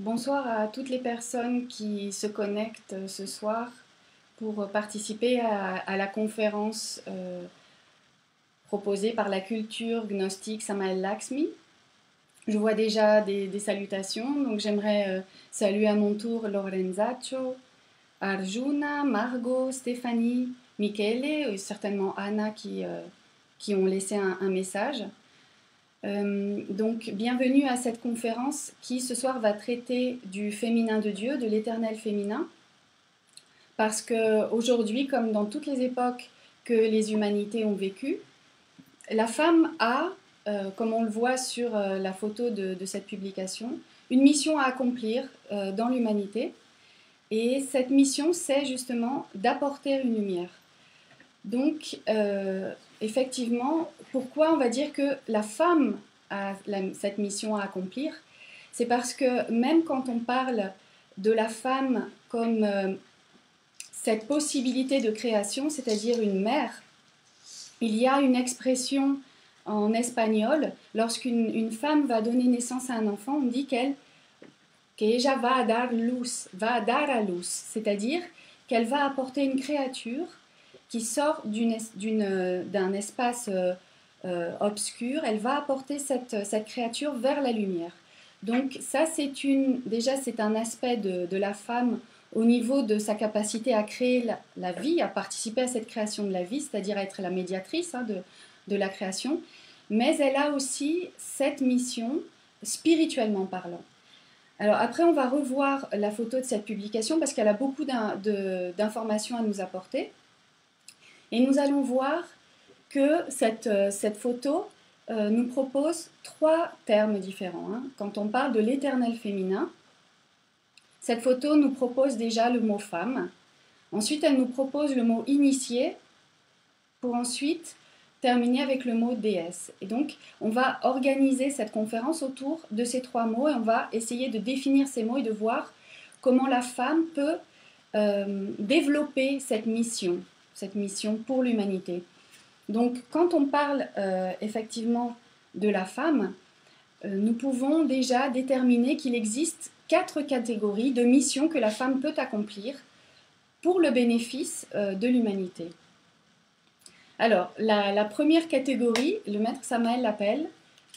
Bonsoir à toutes les personnes qui se connectent ce soir pour participer à la conférence proposée par la culture gnostique Samael Lakshmi. Je vois déjà des salutations, donc j'aimerais saluer à mon tour Lorenzaccio, Arjuna, Margot, Stéphanie, Michele et certainement Anna qui ont laissé un message. Donc, bienvenue à cette conférence qui ce soir va traiter du féminin de Dieu, de l'éternel féminin, parce qu'aujourd'hui, comme dans toutes les époques que les humanités ont vécues, la femme a, comme on le voit sur la photo de cette publication, une mission à accomplir dans l'humanité, et cette mission, c'est justement d'apporter une lumière. Donc, effectivement, pourquoi on va dire que la femme a cette mission à accomplir? C'est parce que même quand on parle de la femme comme cette possibilité de création, c'est-à-dire une mère, il y a une expression en espagnol, lorsqu'une femme va donner naissance à un enfant, on dit que ella va a dar luz, va a dar a luz, c'est-à-dire qu'elle va apporter une créature qui sort d'un espace obscur, elle va apporter cette créature vers la lumière. Donc ça, déjà c'est un aspect de la femme au niveau de sa capacité à créer la vie, à participer à cette création de la vie, c'est-à-dire à être la médiatrice de la création, mais elle a aussi cette mission spirituellement parlant. Alors après, on va revoir la photo de cette publication parce qu'elle a beaucoup d'informations à nous apporter. Et nous allons voir que cette photo nous propose trois termes différents. Quand on parle de l'éternel féminin, cette photo nous propose déjà le mot femme. Ensuite, elle nous propose le mot initié pour ensuite terminer avec le mot déesse. Et donc, on va organiser cette conférence autour de ces trois mots et on va essayer de définir ces mots et de voir comment la femme peut développer cette mission pour l'humanité. Donc, quand on parle effectivement de la femme, nous pouvons déjà déterminer qu'il existe 4 catégories de missions que la femme peut accomplir pour le bénéfice de l'humanité. Alors, la première catégorie, le maître Samael l'appelle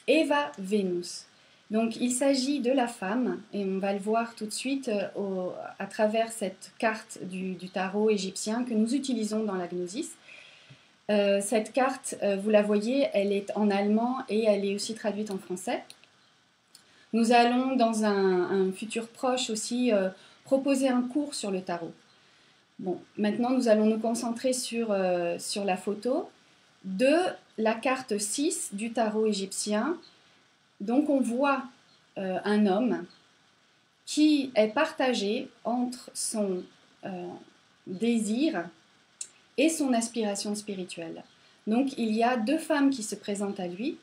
Eva Venus. Donc, il s'agit de la femme, et on va le voir tout de suite à travers cette carte du tarot égyptien que nous utilisons dans la Gnosis. Cette carte, vous la voyez, elle est en allemand et elle est aussi traduite en français. Nous allons, dans un futur proche aussi, proposer un cours sur le tarot. Bon, maintenant, nous allons nous concentrer sur la photo de la carte 6 du tarot égyptien. Donc, on voit un homme qui est partagé entre son désir et son aspiration spirituelle. Donc, il y a 2 femmes qui se présentent à lui.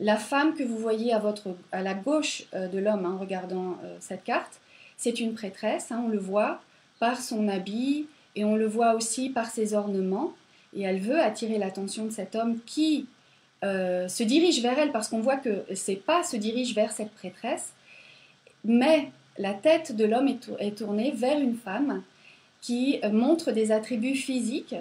La femme que vous voyez à la gauche de l'homme en regardant cette carte, c'est une prêtresse, on le voit par son habit et on le voit aussi par ses ornements. Et elle veut attirer l'attention de cet homme qui se dirige vers elle parce qu'on voit que ses pas se dirigent vers cette prêtresse, mais la tête de l'homme est tournée vers une femme qui montre des attributs physiques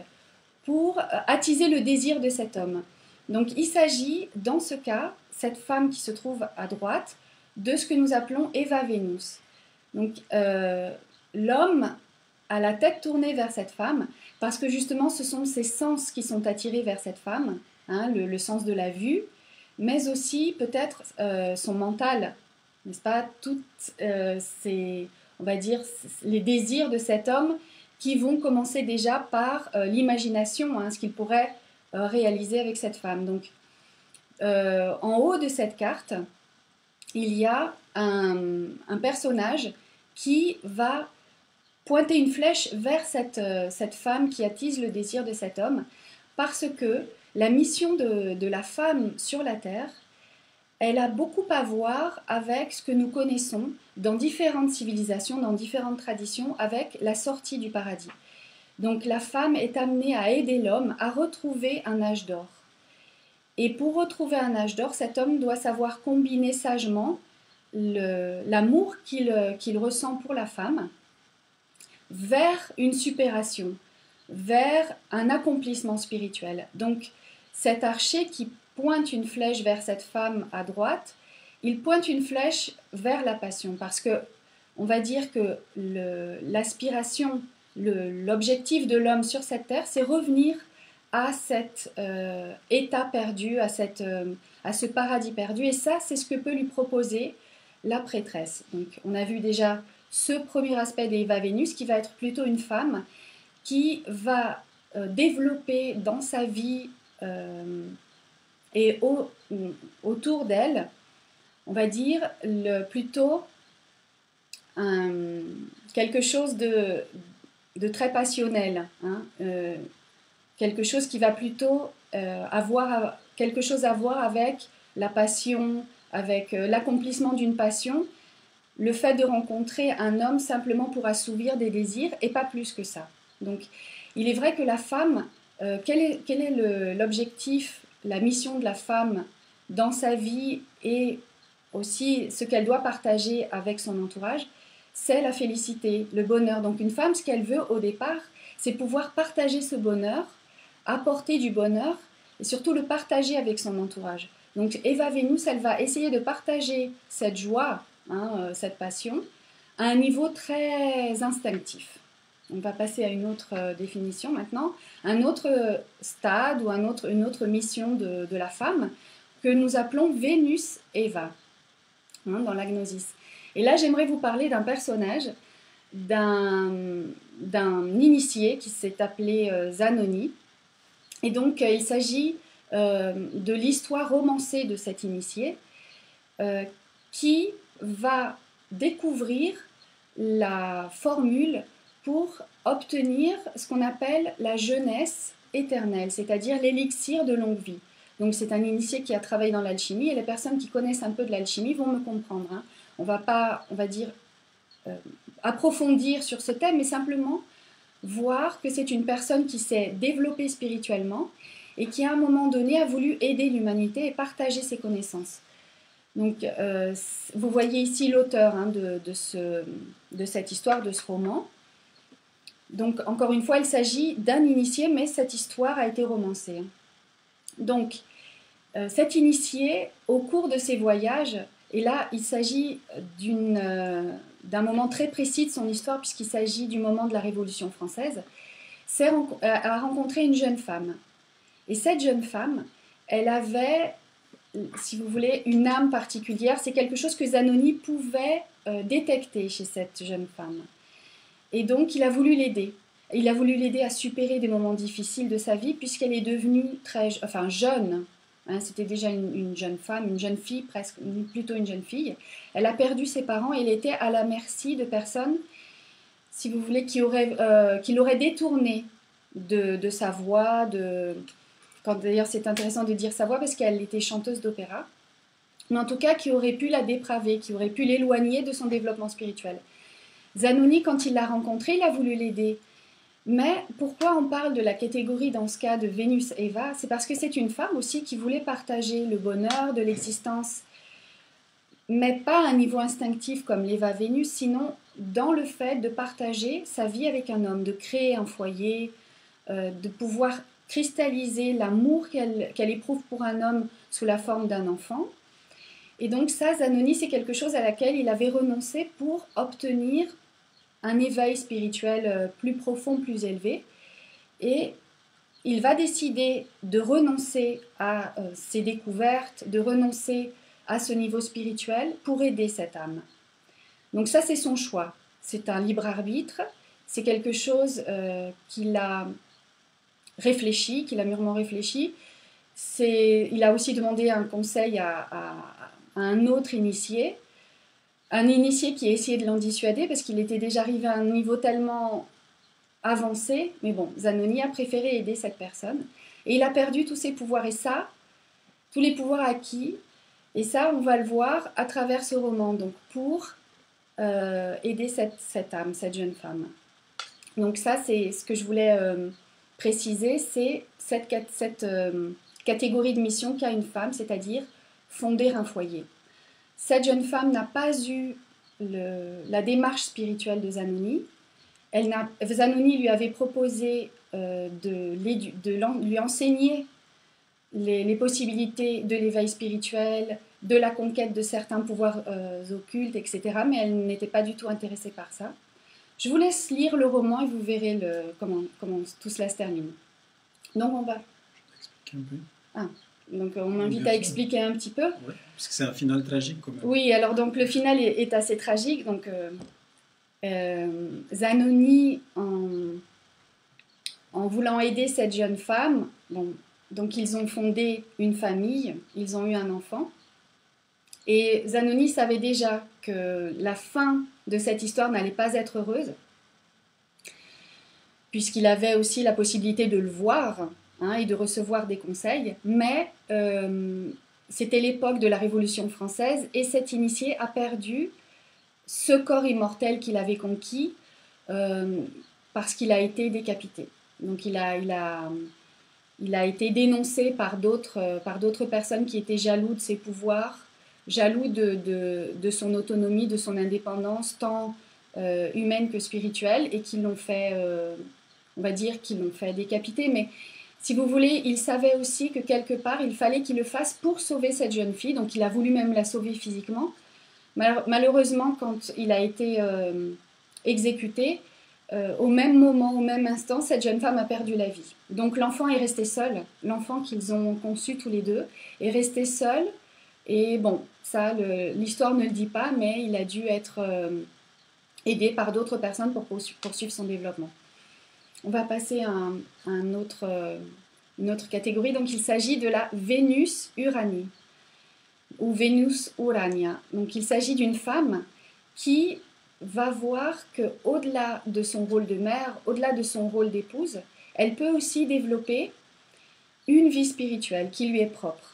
pour attiser le désir de cet homme. Donc il s'agit, dans ce cas, cette femme qui se trouve à droite, de ce que nous appelons Eva Venus. Donc l'homme a la tête tournée vers cette femme, parce que justement ce sont ses sens qui sont attirés vers cette femme, le sens de la vue, mais aussi peut-être son mental, n'est-ce pas, toutes on va dire, les désirs de cet homme qui vont commencer déjà par l'imagination, ce qu'il pourrait réaliser avec cette femme. Donc, en haut de cette carte, il y a un personnage qui va pointer une flèche vers cette femme qui attise le désir de cet homme, parce que la mission de la femme sur la terre, elle a beaucoup à voir avec ce que nous connaissons dans différentes civilisations, dans différentes traditions, avec la sortie du paradis. Donc la femme est amenée à aider l'homme à retrouver un âge d'or. Et pour retrouver un âge d'or, cet homme doit savoir combiner sagement l'amour qu'il ressent pour la femme vers une supération, vers un accomplissement spirituel. Donc cet archer qui pointe une flèche vers cette femme à droite, il pointe une flèche vers la passion, parce que on va dire que l'aspiration, l'objectif de l'homme sur cette terre, c'est revenir à cet état perdu, à ce paradis perdu. Et ça, c'est ce que peut lui proposer la prêtresse. Donc, on a vu déjà ce premier aspect d'Eva Vénus, qui va être plutôt une femme qui va développer dans sa vie et autour d'elle, on va dire, plutôt quelque chose de très passionnel, hein, quelque chose qui va plutôt avoir quelque chose à voir avec la passion, avec l'accomplissement d'une passion, le fait de rencontrer un homme simplement pour assouvir des désirs et pas plus que ça. Donc, il est vrai que la femme, quel est l'objectif, la mission de la femme dans sa vie et aussi ce qu'elle doit partager avec son entourage, c'est la félicité, le bonheur. Donc une femme, ce qu'elle veut au départ, c'est pouvoir partager ce bonheur, apporter du bonheur et surtout le partager avec son entourage. Donc Eva Vénus, elle va essayer de partager cette joie, hein, cette passion, à un niveau très instinctif. On va passer à une autre définition maintenant, un autre stade ou une autre mission de la femme que nous appelons Vénus-Eva, hein, dans la Gnosis. Et là, j'aimerais vous parler d'un personnage, d'un initié qui s'est appelé Zanoni. Et donc, il s'agit de l'histoire romancée de cet initié qui va découvrir la formule pour obtenir ce qu'on appelle la jeunesse éternelle, c'est-à-dire l'élixir de longue vie. Donc c'est un initié qui a travaillé dans l'alchimie et les personnes qui connaissent un peu de l'alchimie vont me comprendre, hein. On va pas, on va dire, approfondir sur ce thème, mais simplement voir que c'est une personne qui s'est développée spirituellement et qui à un moment donné a voulu aider l'humanité et partager ses connaissances. Donc vous voyez ici l'auteur, hein, de cette histoire, de ce roman. Donc encore une fois, il s'agit d'un initié, mais cette histoire a été romancée. Donc cet initié, au cours de ses voyages, et là il s'agit d'un moment très précis de son histoire, puisqu'il s'agit du moment de la Révolution française, a rencontré une jeune femme. Et cette jeune femme, elle avait, si vous voulez, une âme particulière. C'est quelque chose que Zanoni pouvait détecter chez cette jeune femme. Et donc il a voulu l'aider. Il a voulu l'aider à supérer des moments difficiles de sa vie, puisqu'elle est devenue jeune. Hein, c'était déjà une jeune femme, une jeune fille, plutôt une jeune fille. Elle a perdu ses parents et elle était à la merci de personnes, si vous voulez, qui l'auraient détournée de sa voix. D'ailleurs, c'est intéressant de dire sa voix parce qu'elle était chanteuse d'opéra. Mais en tout cas, qui aurait pu la dépraver, qui aurait pu l'éloigner de son développement spirituel. Zanoni, quand il l'a rencontrée, il a voulu l'aider. Mais pourquoi on parle de la catégorie dans ce cas de Vénus-Eva? C'est parce que c'est une femme aussi qui voulait partager le bonheur de l'existence, mais pas à un niveau instinctif comme l'Eva-Vénus, sinon dans le fait de partager sa vie avec un homme, de créer un foyer, de pouvoir cristalliser l'amour qu'elle éprouve pour un homme sous la forme d'un enfant. Et donc ça, Zanoni, c'est quelque chose à laquelle il avait renoncé pour obtenir un éveil spirituel plus profond, plus élevé. Et il va décider de renoncer à ses découvertes, de renoncer à ce niveau spirituel pour aider cette âme. Donc ça, c'est son choix. C'est un libre arbitre. C'est quelque chose qu'il a réfléchi, qu'il a mûrement réfléchi. Il a aussi demandé un conseil à un autre initié. Un initié qui a essayé de l'en dissuader parce qu'il était déjà arrivé à un niveau tellement avancé. Mais bon, Zanoni a préféré aider cette personne. Et il a perdu tous ses pouvoirs. Et ça, tous les pouvoirs acquis. Et ça, on va le voir à travers ce roman. Donc, pour aider cette âme, cette jeune femme. Donc ça, c'est ce que je voulais préciser. C'est cette catégorie de mission qu'a une femme, c'est-à-dire fonder un foyer. Cette jeune femme n'a pas eu la démarche spirituelle de Zanoni. Zanoni lui avait proposé de lui enseigner les possibilités de l'éveil spirituel, de la conquête de certains pouvoirs occultes, etc. Mais elle n'était pas du tout intéressée par ça. Je vous laisse lire le roman et vous verrez comment tout cela se termine. Donc on va... Expliquer un peu. Ah, donc on m'invite à expliquer un petit peu. Oui, parce que c'est un final tragique quand même. Oui, alors donc le final est assez tragique. Donc Zanoni, en voulant aider cette jeune femme, bon, donc ils ont fondé une famille, ils ont eu un enfant. Et Zanoni savait déjà que la fin de cette histoire n'allait pas être heureuse, puisqu'il avait aussi la possibilité de le voir et de recevoir des conseils. Mais c'était l'époque de la Révolution française et cet initié a perdu ce corps immortel qu'il avait conquis parce qu'il a été décapité. Donc il a été dénoncé par d'autres personnes qui étaient jaloux de ses pouvoirs, jaloux de son autonomie, de son indépendance, tant humaine que spirituelle, et qui l'ont fait, on va dire, qui l'ont fait décapiter. Mais si vous voulez, il savait aussi que quelque part, il fallait qu'il le fasse pour sauver cette jeune fille, donc il a voulu même la sauver physiquement. Malheureusement, quand il a été exécuté, au même moment, au même instant, cette jeune femme a perdu la vie. Donc l'enfant est resté seul, l'enfant qu'ils ont conçu tous les deux est resté seul, et bon, ça, l'histoire ne le dit pas, mais il a dû être aidé par d'autres personnes pour poursuivre son développement. On va passer à une autre catégorie, donc il s'agit de la Vénus Uranie, ou Vénus Urania. Donc il s'agit d'une femme qui va voir qu'au-delà de son rôle de mère, au-delà de son rôle d'épouse, elle peut aussi développer une vie spirituelle qui lui est propre.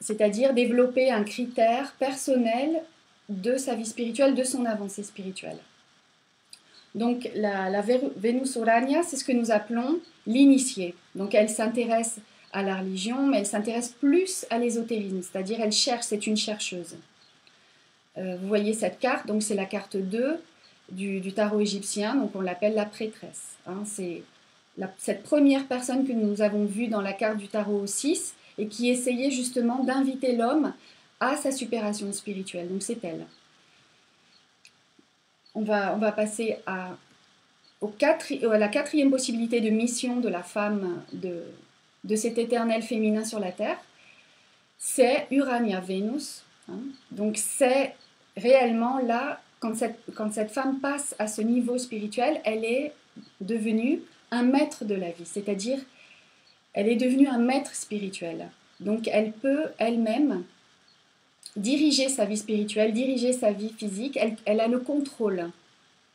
C'est-à-dire développer un critère personnel de sa vie spirituelle, de son avancée spirituelle. Donc la Vénus Urania, c'est ce que nous appelons l'initiée. Donc elle s'intéresse à la religion, mais elle s'intéresse plus à l'ésotérisme, c'est-à-dire elle cherche, c'est une chercheuse. Vous voyez cette carte, donc c'est la carte 2 du tarot égyptien, donc on l'appelle la prêtresse. C'est cette première personne que nous avons vue dans la carte du tarot 6 et qui essayait justement d'inviter l'homme à sa supération spirituelle. Donc c'est elle. On va passer à la quatrième possibilité de mission de la femme, de cet éternel féminin sur la terre. C'est Urania Vénus. Donc c'est réellement là, quand cette femme passe à ce niveau spirituel, elle est devenue un maître de la vie, c'est-à-dire elle est devenue un maître spirituel. Donc elle peut elle-même diriger sa vie spirituelle, diriger sa vie physique, elle a le contrôle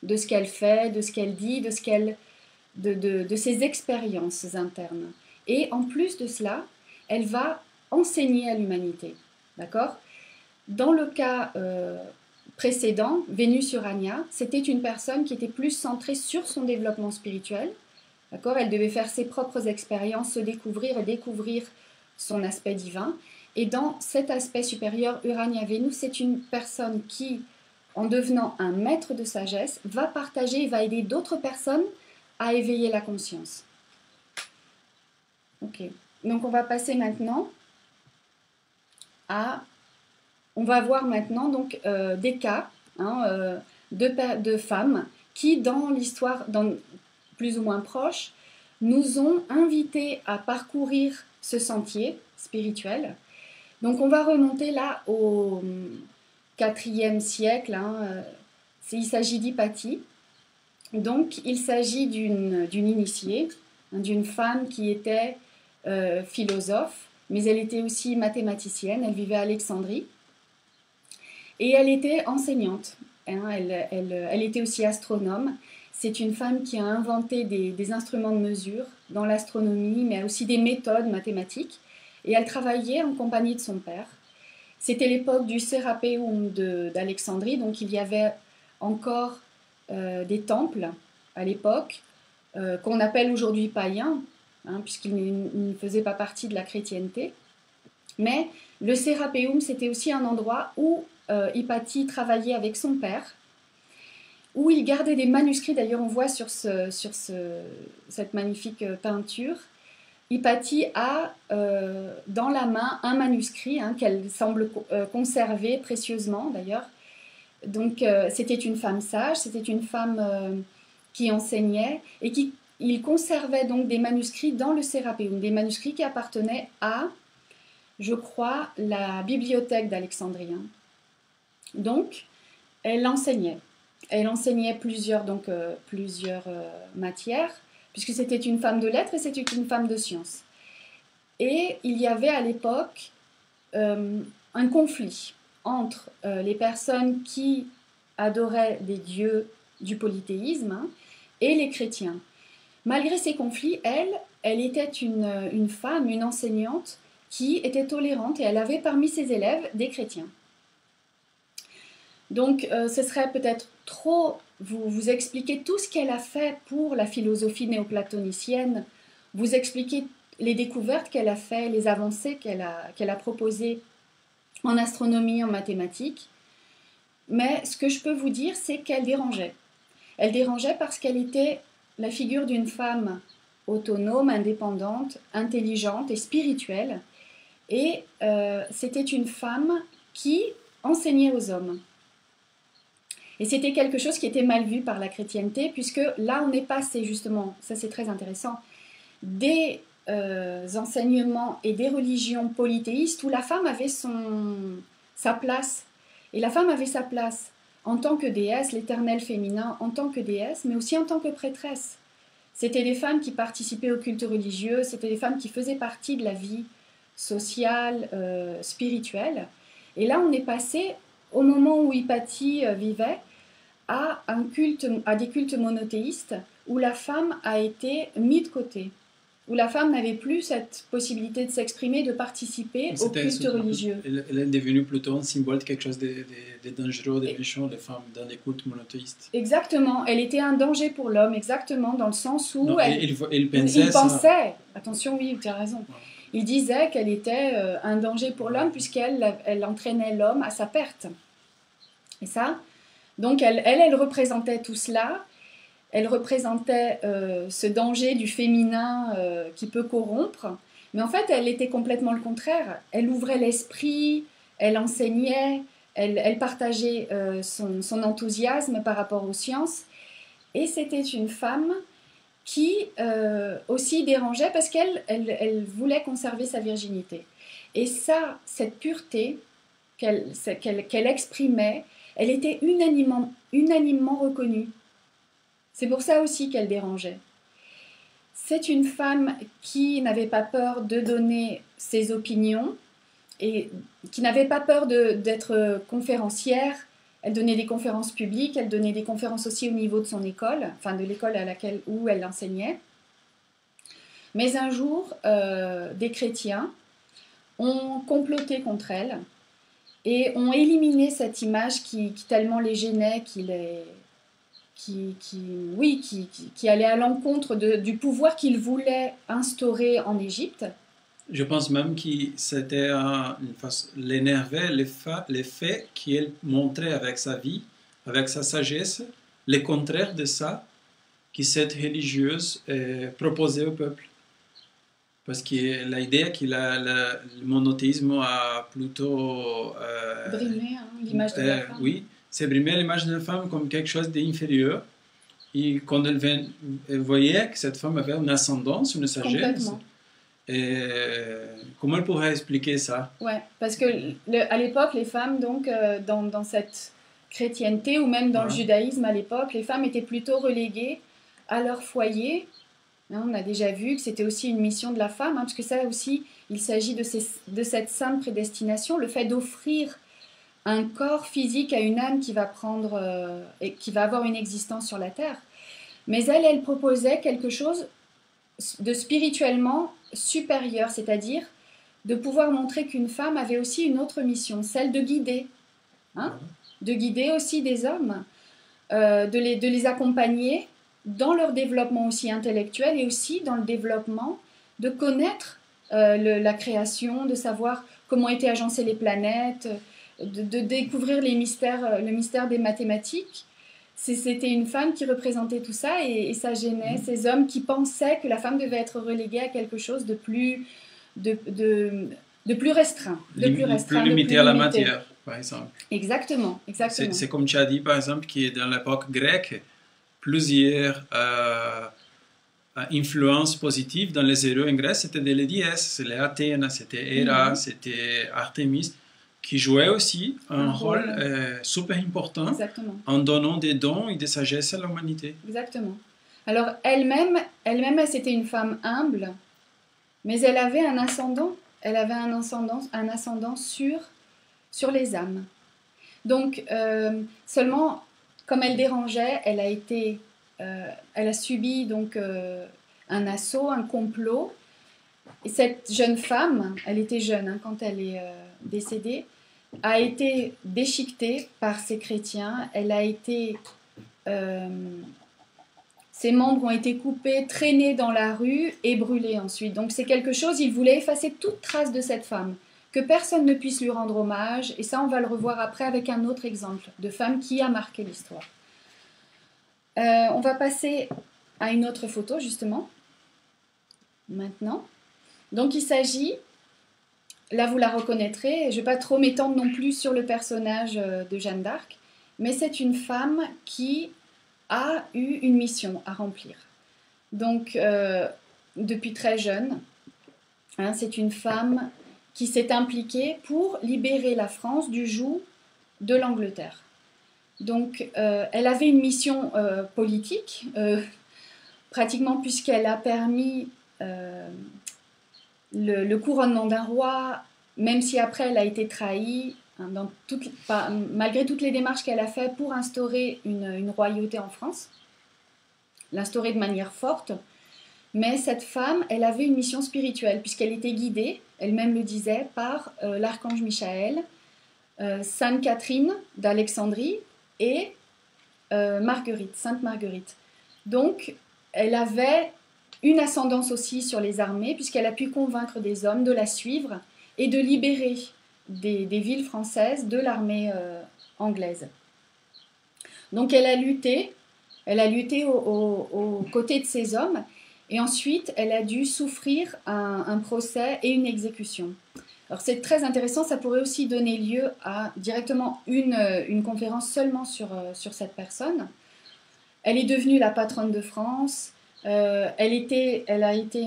de ce qu'elle fait, de ce qu'elle dit, de ses expériences internes. Et en plus de cela, elle va enseigner à l'humanité. D'accord ? Dans le cas précédent, Vénus Urania, c'était une personne qui était plus centrée sur son développement spirituel. D'accord ? Elle devait faire ses propres expériences, se découvrir et découvrir son aspect divin. Et dans cet aspect supérieur, Urania-Vénus, c'est une personne qui, en devenant un maître de sagesse, va partager et va aider d'autres personnes à éveiller la conscience. Ok. Donc on va passer maintenant à... On va voir maintenant donc, des cas de femmes qui, dans l'histoire plus ou moins proche, nous ont invités à parcourir ce sentier spirituel. Donc on va remonter là au IVe siècle. Il s'agit d'Hypatie. Donc il s'agit d'une initiée, d'une femme qui était philosophe, mais elle était aussi mathématicienne. Elle vivait à Alexandrie. Et elle était enseignante, elle était aussi astronome. C'est une femme qui a inventé des instruments de mesure dans l'astronomie, mais aussi des méthodes mathématiques. Et elle travaillait en compagnie de son père. C'était l'époque du Sérapéum d'Alexandrie, donc il y avait encore des temples à l'époque, qu'on appelle aujourd'hui païens, puisqu'ils ne faisaient pas partie de la chrétienté. Mais le Sérapéum, c'était aussi un endroit où Hypatie travaillait avec son père, où il gardait des manuscrits. D'ailleurs, on voit sur cette magnifique peinture, Hypatie a dans la main un manuscrit qu'elle semble conserver précieusement d'ailleurs. Donc c'était une femme sage, c'était une femme qui enseignait et il conservait donc des manuscrits dans le Sérapéum, des manuscrits qui appartenaient à, je crois, la bibliothèque d'Alexandrie. Donc elle enseignait. Elle enseignait plusieurs matières, puisque c'était une femme de lettres et c'était une femme de sciences. Et il y avait à l'époque un conflit entre les personnes qui adoraient des dieux du polythéisme et les chrétiens. Malgré ces conflits, elle était une femme, une enseignante qui était tolérante et elle avait parmi ses élèves des chrétiens. Donc ce serait peut-être trop vous expliquer tout ce qu'elle a fait pour la philosophie néoplatonicienne, vous expliquer les découvertes qu'elle a fait, les avancées qu'elle a proposées en astronomie, en mathématiques. Mais ce que je peux vous dire, c'est qu'elle dérangeait. Elle dérangeait parce qu'elle était la figure d'une femme autonome, indépendante, intelligente et spirituelle. Et c'était une femme qui enseignait aux hommes. Et c'était quelque chose qui était mal vu par la chrétienté, puisque là on est passé justement, ça c'est très intéressant, des enseignements et des religions polythéistes où la femme avait sa place. Et la femme avait sa place en tant que déesse, l'éternel féminin en tant que déesse, mais aussi en tant que prêtresse. C'était des femmes qui participaient au culte religieux, c'était des femmes qui faisaient partie de la vie sociale, spirituelle. Et là on est passé, au moment où Hypatie vivait, à des cultes monothéistes où la femme a été mise de côté, où la femme n'avait plus cette possibilité de s'exprimer, de participer au culte religieux. Elle est devenue plutôt un symbole de quelque chose de dangereux, de méchant, les femmes dans les cultes monothéistes. Exactement, elle était un danger pour l'homme, exactement, dans le sens où non, il pensait, attention, oui, tu as raison, il disait qu'elle était un danger pour l'homme puisqu'elle entraînait l'homme à sa perte. Et ça, donc elle représentait tout cela. Elle représentait ce danger du féminin qui peut corrompre, mais en fait, elle était complètement le contraire. Elle ouvrait l'esprit, elle enseignait, elle partageait son enthousiasme par rapport aux sciences, et c'était une femme qui aussi dérangeait parce qu'elle voulait conserver sa virginité. Et ça, cette pureté qu'elle exprimait, elle était unanimement reconnue. C'est pour ça aussi qu'elle dérangeait. C'est une femme qui n'avait pas peur de donner ses opinions et qui n'avait pas peur d'être conférencière. Elle donnait des conférences publiques, elle donnait des conférences aussi au niveau de son école, enfin de l'école où elle enseignait. Mais un jour, des chrétiens ont comploté contre elle et ont éliminé cette image qui tellement les gênait, qui allait à l'encontre du pouvoir qu'il voulait instaurer en Égypte. Je pense même que c'était l'énerver, le fait qu'elle montrait avec sa vie, avec sa sagesse, le contraire de ça que cette religieuse proposait au peuple. Parce que l'idée que le monothéisme a plutôt... brimé l'image de la femme. Oui, c'est brimer l'image de la femme comme quelque chose d'inférieur. Et quand elle voyait que cette femme avait une ascendance, une sagesse, et comment elle pourrait expliquer ça? Ouais, parce que à l'époque, les femmes, donc, dans cette chrétienté ou même dans le judaïsme à l'époque, les femmes étaient plutôt reléguées à leur foyer. On a déjà vu que c'était aussi une mission de la femme, parce que ça aussi, il s'agit de cette sainte prédestination, le fait d'offrir un corps physique à une âme qui va et qui va avoir une existence sur la terre. Mais elle proposait quelque chose de spirituellement supérieur, c'est-à-dire de pouvoir montrer qu'une femme avait aussi une autre mission, celle de guider, de guider aussi des hommes, de les accompagner dans leur développement aussi intellectuel et aussi dans le développement de connaître la création, de savoir comment étaient agencées les planètes, de découvrir le mystère des mathématiques. C'était une femme qui représentait tout ça et ça gênait ces hommes qui pensaient que la femme devait être reléguée à quelque chose de plus, de plus restreint. Plus limité à la matière, par exemple. Exactement, exactement. C'est comme tu as dit, par exemple, qui est dans l'époque grecque, plusieurs influences positives dans les héros en Grèce, c'était les déesses, c'était Athéna, c'était Héra, c'était Artémis, qui jouaient aussi un rôle super important. Exactement. En donnant des dons et des sagesses à l'humanité. Exactement. Alors elle-même, c'était une femme humble, mais elle avait un ascendant. Elle avait un ascendant sur les âmes. Donc seulement, comme elle dérangeait, elle a subi donc un assaut, un complot. Et cette jeune femme, elle était jeune quand elle est décédée, a été déchiquetée par ces chrétiens. Elle a été, ses membres ont été coupés, traînés dans la rue et brûlés ensuite. Donc c'est quelque chose, il voulait effacer toute trace de cette femme, que personne ne puisse lui rendre hommage. Et ça, on va le revoir après avec un autre exemple de femme qui a marqué l'histoire. On va passer à une autre photo justement, maintenant. Donc il s'agit, là vous la reconnaîtrez, je ne vais pas trop m'étendre non plus sur le personnage de Jeanne d'Arc, mais c'est une femme qui a eu une mission à remplir. Donc depuis très jeune, c'est une femme qui s'est impliquée pour libérer la France du joug de l'Angleterre. Donc elle avait une mission politique, pratiquement puisqu'elle a permis le couronnement d'un roi, même si après elle a été trahie, malgré toutes les démarches qu'elle a faites pour instaurer une royauté en France, l'instaurer de manière forte. Mais cette femme, elle avait une mission spirituelle, puisqu'elle était guidée, elle-même le disait, par l'archange Michael, Sainte Catherine d'Alexandrie et Sainte Marguerite. Donc, elle avait une ascendance aussi sur les armées, puisqu'elle a pu convaincre des hommes de la suivre et de libérer des villes françaises de l'armée anglaise. Donc elle a lutté aux côtés de ces hommes, et ensuite elle a dû souffrir un procès et une exécution. Alors c'est très intéressant, ça pourrait aussi donner lieu à directement une conférence seulement sur cette personne. Elle est devenue la patronne de France, elle a été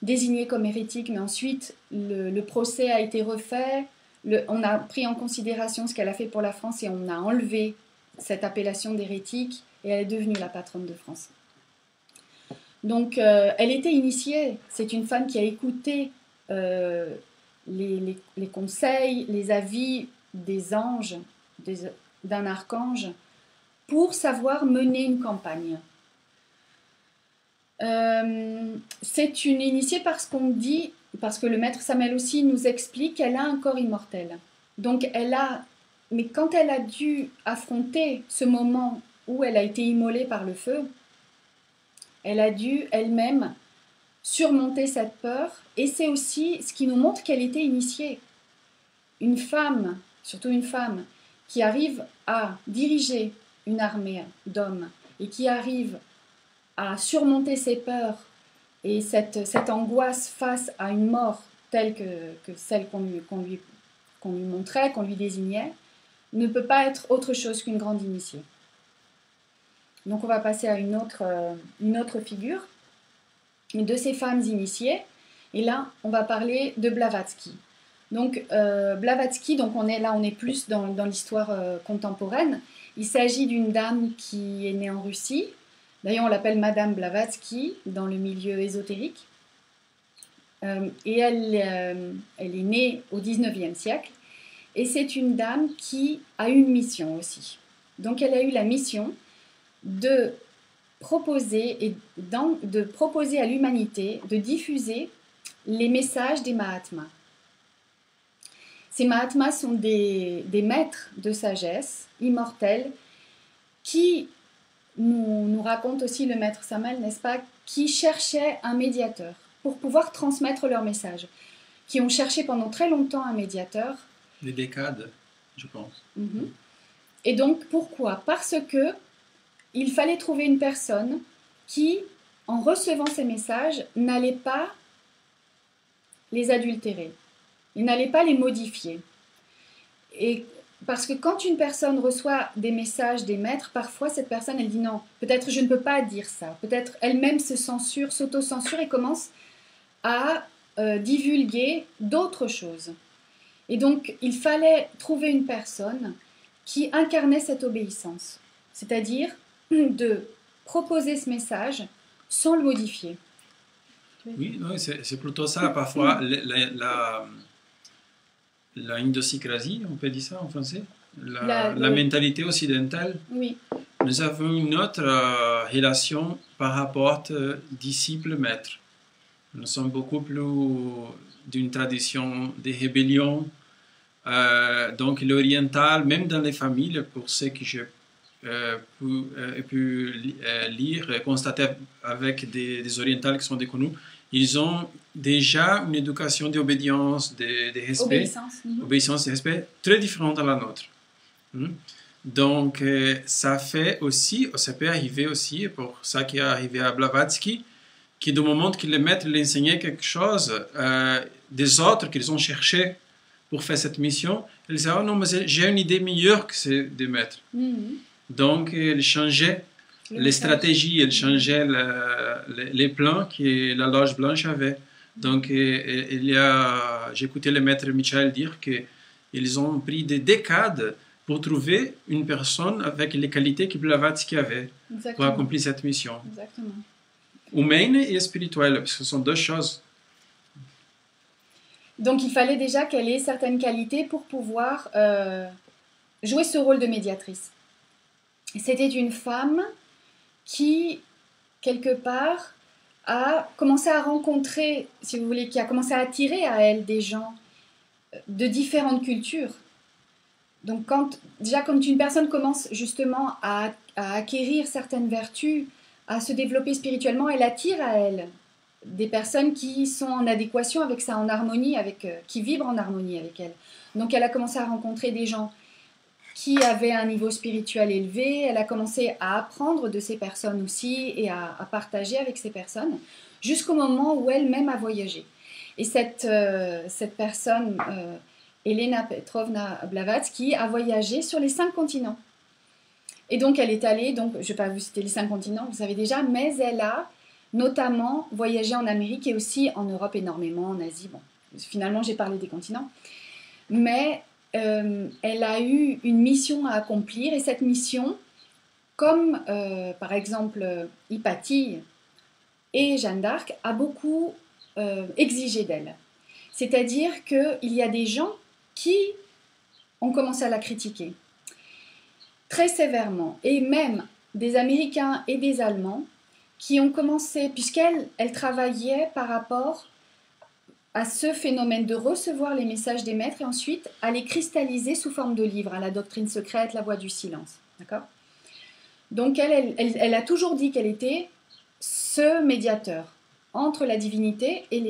désignée comme hérétique, mais ensuite le procès a été refait, on a pris en considération ce qu'elle a fait pour la France et on a enlevé cette appellation d'hérétique et elle est devenue la patronne de France. Donc elle était initiée, c'est une femme qui a écouté les conseils, les avis des anges, d'un archange, pour savoir mener une campagne. C'est une initiée parce que le maître Samuel aussi nous explique qu'elle a un corps immortel. Donc mais quand elle a dû affronter ce moment où elle a été immolée par le feu, elle a dû elle-même surmonter cette peur, et c'est aussi ce qui nous montre qu'elle était initiée. Une femme, surtout une femme, qui arrive à diriger une armée d'hommes et qui arrive à surmonter ses peurs et cette angoisse face à une mort telle que celle qu'on lui montrait, qu'on lui désignait, ne peut pas être autre chose qu'une grande initiée. Donc on va passer à une autre figure de ces femmes initiées, et là on va parler de Blavatsky. Donc Blavatsky, on est plus dans l'histoire contemporaine. Il s'agit d'une dame qui est née en Russie. D'ailleurs, on l'appelle Madame Blavatsky dans le milieu ésotérique. Et elle est née au XIXe siècle. Et c'est une dame qui a une mission aussi. Donc, elle a eu la mission de proposer à l'humanité de diffuser les messages des Mahatmas. Ces Mahatmas sont des maîtres de sagesse immortels qui nous raconte aussi le maître Samuel, n'est-ce pas, qui cherchait un médiateur pour pouvoir transmettre leur message, qui ont cherché pendant très longtemps un médiateur. Des décades, je pense. Et donc, pourquoi? Parce que il fallait trouver une personne qui, en recevant ces messages, n'allait pas les adultérer. Il n'allait pas les modifier. Et parce que quand une personne reçoit des messages des maîtres, parfois cette personne, elle dit non, peut-être je ne peux pas dire ça. Peut-être elle-même se censure, s'auto-censure et commence à divulguer d'autres choses. Et donc, il fallait trouver une personne qui incarnait cette obéissance. C'est-à-dire de proposer ce message sans le modifier. Oui, c'est plutôt ça. Parfois, la idiosincrasie, on peut dire ça en français, la mentalité occidentale. Oui. Nous avons une autre relation par rapport disciple-maître. Nous sommes beaucoup plus d'une tradition de rébellion. Donc l'oriental, même dans les familles, pour ceux que j'ai pu lire et constater avec des orientales qui sont déconnus, ils ont déjà une éducation d'obédience, de respect, obéissance et respect très différente de la nôtre. Donc ça fait aussi, ça peut arriver aussi, pour ça qui est arrivé à Blavatsky, qui du moment que le maître lui enseignait quelque chose, des autres qu'ils ont cherché pour faire cette mission, ils disaient « Oh non, mais j'ai une idée meilleure que c'est des maîtres. Donc, il changeait les stratégies, il changeait les plans que la loge blanche avait. Donc, j'ai écouté le maître Michael dire qu'ils ont pris des décades pour trouver une personne avec les qualités que Blavatsky avait pour accomplir cette mission. Exactement. Humaine et spirituelle, parce que ce sont deux choses. Donc, il fallait déjà qu'elle ait certaines qualités pour pouvoir jouer ce rôle de médiatrice. C'était une femme qui, quelque part, a commencé à rencontrer, si vous voulez, qui a commencé à attirer à elle des gens de différentes cultures. Donc, quand une personne commence justement à acquérir certaines vertus, à se développer spirituellement, elle attire à elle des personnes qui sont en adéquation avec ça, en harmonie, qui vibrent en harmonie avec elle. Donc, elle a commencé à rencontrer des gens qui avaient un niveau spirituel élevé, elle a commencé à apprendre de ces personnes aussi et à partager avec ces personnes, jusqu'au moment où elle-même a voyagé. Et cette personne, Elena Petrovna Blavatsky, a voyagé sur les 5 continents. Et donc, elle est allée, donc, je ne vais pas vous citer les 5 continents, vous savez déjà, mais elle a notamment voyagé en Amérique et aussi en Europe énormément, en Asie. Bon, finalement, j'ai parlé des continents. Mais elle a eu une mission à accomplir, et cette mission, comme par exemple Hypatie et Jeanne d'Arc, a beaucoup exigé d'elle. C'est-à-dire qu'il y a des gens qui ont commencé à la critiquer très sévèrement, et même des Américains et des Allemands qui ont commencé, puisqu'elle travaillait par rapport à ce phénomène de recevoir les messages des maîtres et ensuite à les cristalliser sous forme de livres, à la doctrine secrète, la voie du silence. D'accord ? Donc elle a toujours dit qu'elle était ce médiateur entre la divinité et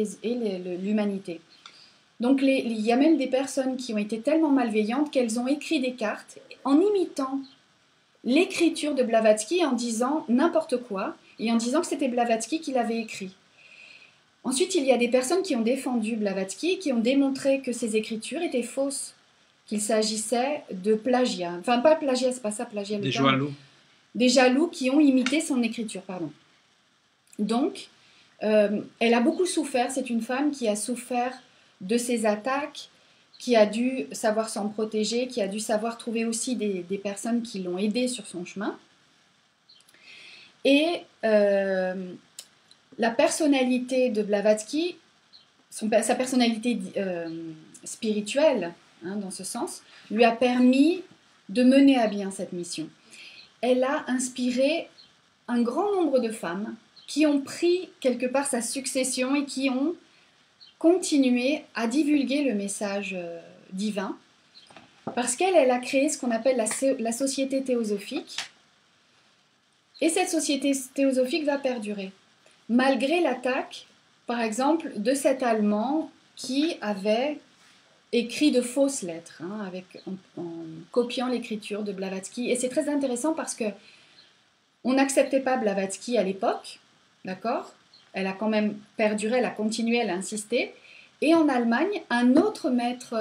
l'humanité. Donc il y a même des personnes qui ont été tellement malveillantes qu'elles ont écrit des cartes en imitant l'écriture de Blavatsky, en disant n'importe quoi et en disant que c'était Blavatsky qui l'avait écrit. Ensuite, il y a des personnes qui ont défendu Blavatsky et qui ont démontré que ses écritures étaient fausses, qu'il s'agissait de plagiat. Enfin, pas plagiat, c'est pas ça, plagiat. Des jaloux. Des jaloux qui ont imité son écriture, pardon. Donc, elle a beaucoup souffert. C'est une femme qui a souffert de ces attaques, qui a dû savoir s'en protéger, qui a dû savoir trouver aussi des personnes qui l'ont aidée sur son chemin. Et la personnalité de Blavatsky, sa personnalité spirituelle, hein, dans ce sens, lui a permis de mener à bien cette mission. Elle a inspiré un grand nombre de femmes qui ont pris quelque part sa succession et qui ont continué à divulguer le message divin, parce qu'elle a créé ce qu'on appelle la société théosophique, et cette société théosophique va perdurer. Malgré l'attaque par exemple, de cet Allemand qui avait écrit de fausses lettres, hein, en copiant l'écriture de Blavatsky. Et c'est très intéressant parce que on n'acceptait pas Blavatsky à l'époque, d'accord? Elle a quand même perduré, elle a continué, elle a insisté. Et en Allemagne, un autre maître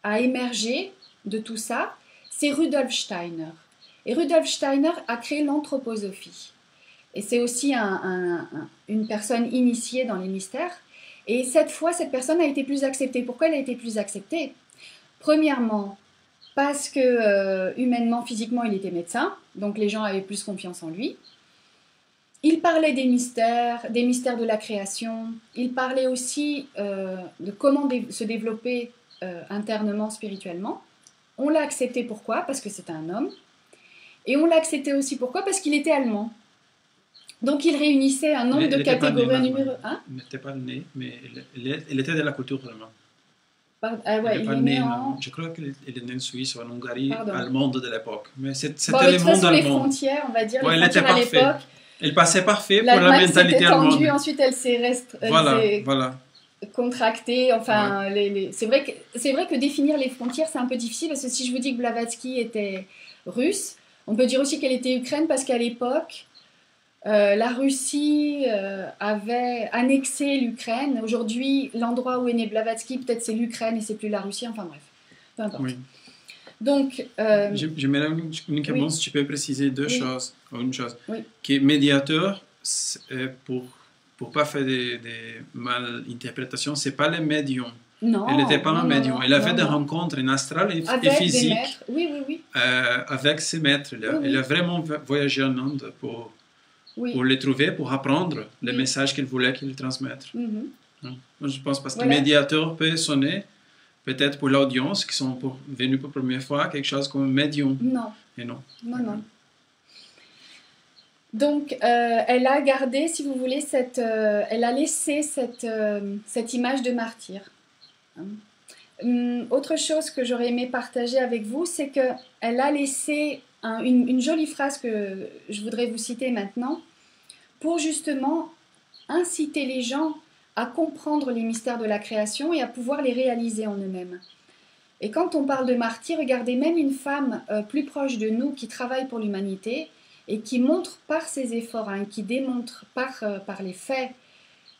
a émergé de tout ça, c'est Rudolf Steiner. Et Rudolf Steiner a créé l'anthroposophie. Et c'est aussi une personne initiée dans les mystères. Et cette fois, cette personne a été plus acceptée. Pourquoi elle a été plus acceptée? Premièrement, parce que humainement, physiquement, il était médecin, donc les gens avaient plus confiance en lui. Il parlait des mystères de la création. Il parlait aussi de comment se développer internement, spirituellement. On l'a accepté pourquoi? Parce que c'était un homme. Et on l'a accepté aussi pourquoi? Parce qu'il était allemand. Donc il réunissait un nombre de catégories numéreuses. Hein? Il n'était pas né, mais il était de la culture allemande. Ah ouais, il est né en... Je crois qu'il est né en Suisse ou en Hongrie, Pardon. Allemande de l'époque. Mais c'était le monde allemand. Les frontières, on va dire, ouais, les frontières à l'époque. Il passait parfait pour la mentalité allemande. Ensuite, elle s'est contractée. Enfin, ouais. C'est vrai que définir les frontières, c'est un peu difficile parce que si je vous dis que Blavatsky était russe, on peut dire aussi qu'elle était Ukraine parce qu'à l'époque, la Russie avait annexé l'Ukraine. Aujourd'hui, l'endroit où est né Blavatsky, peut-être c'est l'Ukraine et c'est plus la Russie. Enfin bref, peu importe. Oui. Donc, j'aimerais uniquement, si tu peux préciser une chose, qui est médiateur pour pas faire des malinterprétations, c'est pas le médium. Non, elle n'était pas un médium. Elle avait des rencontres en astral et physique avec ses maîtres. Elle a vraiment voyagé en Inde pour les trouver, pour apprendre les messages qu'il voulait qu'ils transmettent. Je pense parce que médiateur peut sonner peut-être pour l'audience qui sont venus pour la première fois quelque chose comme médium. Non. Et non. Non. Donc, elle a gardé, si vous voulez, elle a laissé cette image de martyr. Autre chose que j'aurais aimé partager avec vous, c'est qu'elle a laissé une jolie phrase que je voudrais vous citer maintenant, pour justement inciter les gens à comprendre les mystères de la création et à pouvoir les réaliser en eux-mêmes. Et quand on parle de martyr, regardez, même une femme plus proche de nous qui travaille pour l'humanité et qui montre par ses efforts, qui démontre par les faits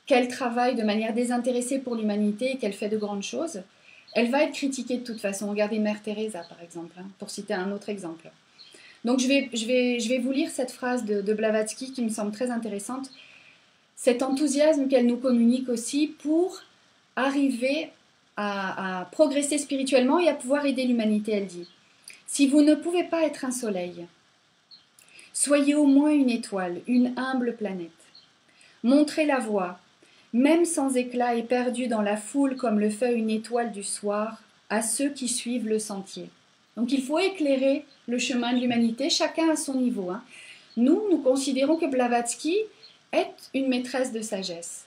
qu'elle travaille de manière désintéressée pour l'humanité et qu'elle fait de grandes choses, elle va être critiquée de toute façon. Regardez Mère Teresa, par exemple, pour citer un autre exemple. Donc je vais vous lire cette phrase de Blavatsky qui me semble très intéressante. Cet enthousiasme qu'elle nous communique aussi pour arriver à progresser spirituellement et à pouvoir aider l'humanité, elle dit. Si vous ne pouvez pas être un soleil, soyez au moins une étoile, une humble planète. Montrez la voie, même sans éclat et perdu dans la foule comme le fait une étoile du soir, à ceux qui suivent le sentier. Donc il faut éclairer le chemin de l'humanité, chacun à son niveau. Nous considérons que Blavatsky est une maîtresse de sagesse.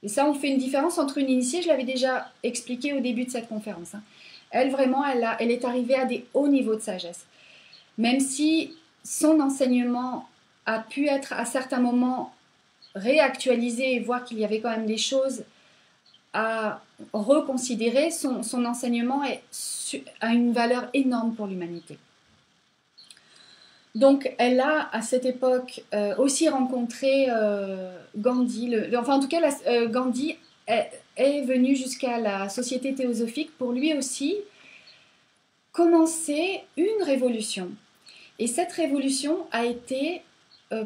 Et ça, on fait une différence entre une initiée, je l'avais déjà expliqué au début de cette conférence. Elle, vraiment, elle est arrivée à des hauts niveaux de sagesse. Même si son enseignement a pu être à certains moments réactualisé et voir qu'il y avait quand même des choses à reconsidérer, son enseignement a une valeur énorme pour l'humanité. Donc, elle a, à cette époque, aussi rencontré Gandhi. En tout cas, Gandhi est venu jusqu'à la Société théosophique pour lui aussi commencer une révolution. Et cette révolution a été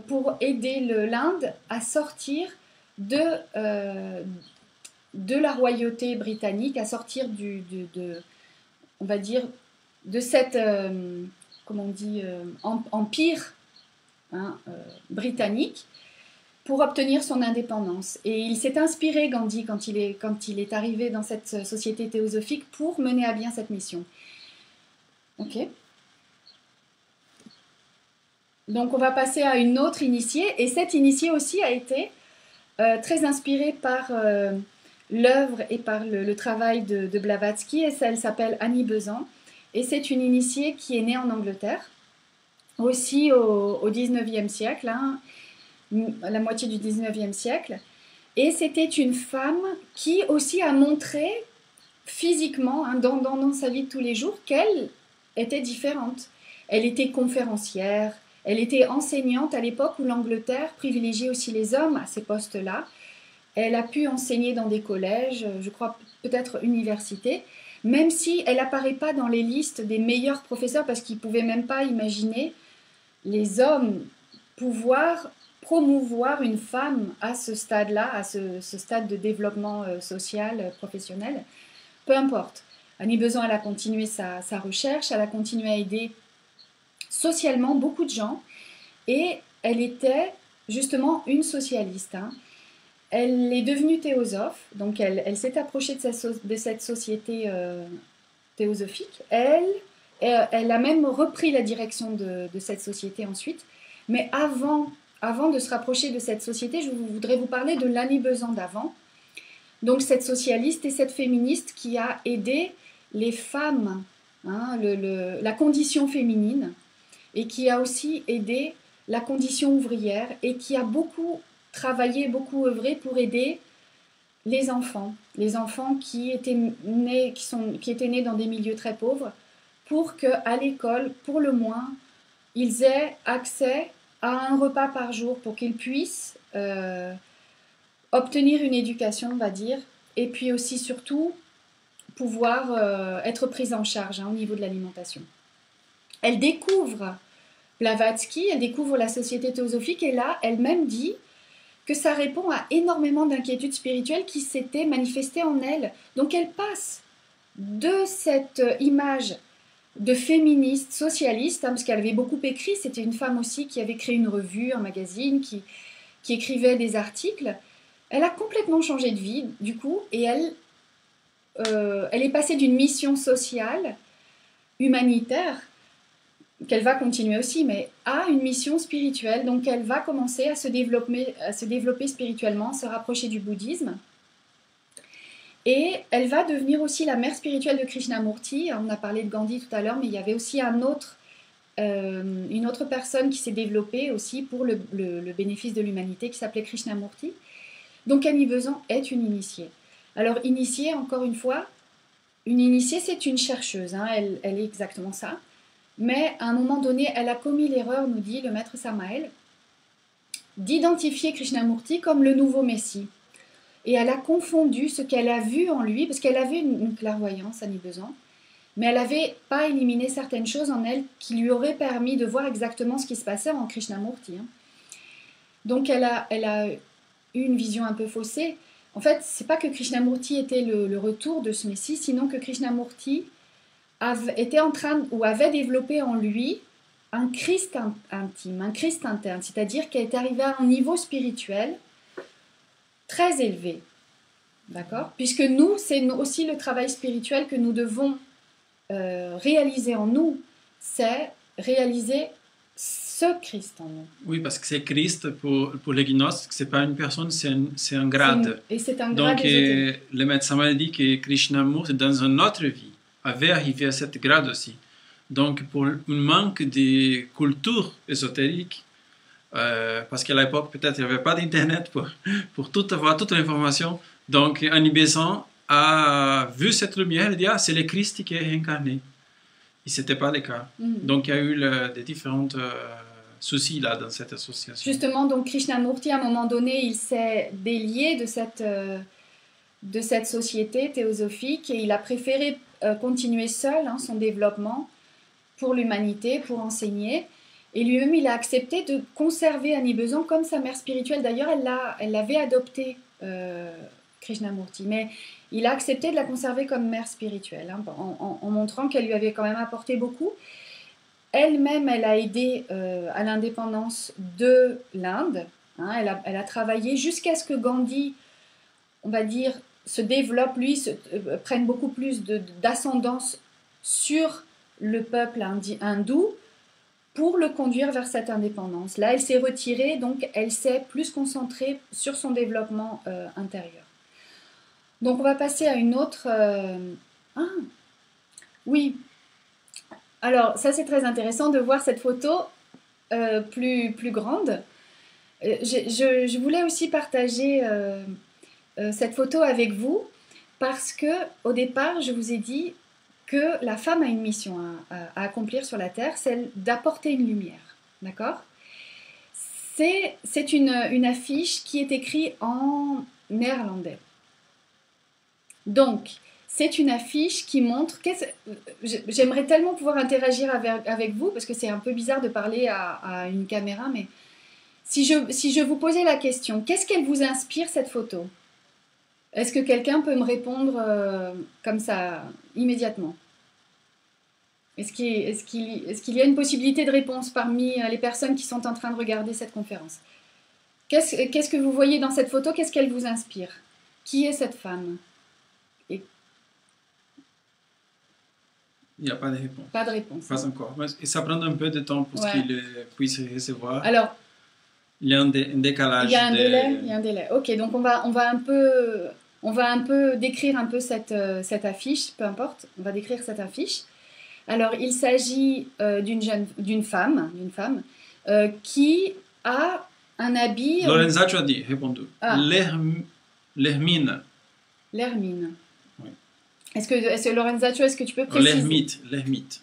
pour aider l'Inde à sortir de la royauté britannique, à sortir on va dire, de cette... comment on dit, empire britannique pour obtenir son indépendance. Et il s'est inspiré, Gandhi, quand il est arrivé dans cette société théosophique pour mener à bien cette mission. Ok. Donc on va passer à une autre initiée, et cette initiée aussi a été très inspirée par l'œuvre et par le travail de Blavatsky, et elle s'appelle Annie Besant. Et c'est une initiée qui est née en Angleterre, aussi au 19e siècle, la moitié du 19e siècle. Et c'était une femme qui aussi a montré physiquement, hein, dans sa vie de tous les jours, qu'elle était différente. Elle était conférencière, elle était enseignante à l'époque où l'Angleterre privilégiait aussi les hommes à ces postes-là. Elle a pu enseigner dans des collèges, je crois peut-être universités, même si elle n'apparaît pas dans les listes des meilleurs professeurs parce qu'ils ne pouvaient même pas imaginer les hommes pouvoir promouvoir une femme à ce stade-là, à ce stade de développement social, professionnel. Peu importe. Annie Besant, elle a continué sa recherche, elle a continué à aider socialement beaucoup de gens et elle était justement une socialiste. Hein. Elle est devenue théosophe, donc elle s'est approchée de cette société théosophique. Elle a même repris la direction de cette société ensuite. Mais avant de se rapprocher de cette société, je voudrais vous parler de l'Annie Besant d'avant. Donc cette socialiste et cette féministe qui a aidé les femmes, hein, la condition féminine, et qui a aussi aidé la condition ouvrière, et qui a beaucoup travaillé, beaucoup œuvré pour aider les enfants qui étaient nés dans des milieux très pauvres, pour qu'à l'école, pour le moins, ils aient accès à un repas par jour, pour qu'ils puissent obtenir une éducation, on va dire, et puis aussi surtout pouvoir être prise en charge, hein, au niveau de l'alimentation. Elle découvre Blavatsky, elle découvre la société théosophique, et là, elle-même dit que ça répond à énormément d'inquiétudes spirituelles qui s'étaient manifestées en elle. Donc elle passe de cette image de féministe, socialiste, hein, parce qu'elle avait beaucoup écrit, c'était une femme aussi qui avait créé une revue, un magazine, qui écrivait des articles. Elle a complètement changé de vie, du coup, et elle est passée d'une mission sociale, humanitaire, qu'elle va continuer aussi, mais à une mission spirituelle. Donc elle va commencer à se développer spirituellement, se rapprocher du bouddhisme. Et elle va devenir aussi la mère spirituelle de Krishnamurti. On a parlé de Gandhi tout à l'heure, mais il y avait aussi une autre personne qui s'est développée aussi pour le bénéfice de l'humanité, qui s'appelait Krishnamurti. Donc Annie Besant est une initiée. Alors initiée, encore une fois, une initiée c'est une chercheuse, hein, elle est exactement ça. Mais à un moment donné, elle a commis l'erreur, nous dit le maître Samael, d'identifier Krishnamurti comme le nouveau Messie. Et elle a confondu ce qu'elle a vu en lui, parce qu'elle avait une clairvoyance, Annie Besant, mais elle n'avait pas éliminé certaines choses en elle qui lui auraient permis de voir exactement ce qui se passait en Krishnamurti. Hein. Donc elle a eu une vision un peu faussée. En fait, c'est pas que Krishnamurti était le retour de ce Messie, sinon que Krishnamurti était en train ou avait développé en lui un Christ intime, un Christ interne, c'est-à-dire qu'il est arrivé à un niveau spirituel très élevé, d'accord ? Puisque nous, c'est aussi le travail spirituel que nous devons réaliser en nous, c'est réaliser ce Christ en nous. Oui, parce que c'est Christ pour les gnostiques, c'est pas une personne, c'est un grade. Et c'est un grade. Donc le maître Samael dit que Krishnamurti, dans une autre vie, avait arrivé à cette grade aussi. Donc pour un manque de culture ésotérique, parce qu'à l'époque peut-être il n'y avait pas d'internet pour avoir toute l'information, donc Annie Besant a vu cette lumière et dit c'est le Christ qui est incarné. Et ce n'était pas le cas. Donc il y a eu des différents soucis là dans cette association. Justement, donc Krishnamurti, à un moment donné, il s'est délié de cette société théosophique et il a préféré continuer seul son développement pour l'humanité, pour enseigner. Et lui-même, il a accepté de conserver Annie Besant comme sa mère spirituelle. D'ailleurs, elle l'avait adoptée, Krishnamurti, mais il a accepté de la conserver comme mère spirituelle, hein, en montrant qu'elle lui avait quand même apporté beaucoup. Elle-même, elle a aidé à l'indépendance de l'Inde. Hein, elle a travaillé jusqu'à ce que Gandhi, on va dire, se développe, lui, prenne beaucoup plus d'ascendance sur le peuple hindou pour le conduire vers cette indépendance. Là, elle s'est retirée, donc elle s'est plus concentrée sur son développement intérieur. Donc, on va passer à une autre... oui. Alors, ça, c'est très intéressant de voir cette photo plus grande. Je voulais aussi partager cette photo avec vous parce que au départ, je vous ai dit que la femme a une mission à accomplir sur la terre, celle d'apporter une lumière. D'accord? C'est une affiche qui est écrite en néerlandais. Donc, c'est une affiche qui montre... J'aimerais tellement pouvoir interagir avec vous, parce que c'est un peu bizarre de parler à une caméra, mais si je vous posais la question, qu'est-ce qu'elle vous inspire, cette photo? Est-ce que quelqu'un peut me répondre comme ça, immédiatement? Est-ce qu'il y a une possibilité de réponse parmi les personnes qui sont en train de regarder cette conférence? Qu'est-ce que vous voyez dans cette photo? Qu'est-ce qu'elle vous inspire? Qui est cette femme? Il n'y a pas de réponse. Pas de réponse. Pas encore. Et ça prend un peu de temps pour qu'il puisse recevoir. Alors, il y a un décalage. Il y a un délai. Ok, donc on va un peu décrire un peu cette affiche, peu importe. On va décrire cette affiche. Alors, il s'agit d'une femme qui a un habit... Lorenzaccio a dit, répondu. L'hermine. L'hermine. Oui. Est-ce que Lorenzaccio, est-ce que tu peux préciser? L'hermite.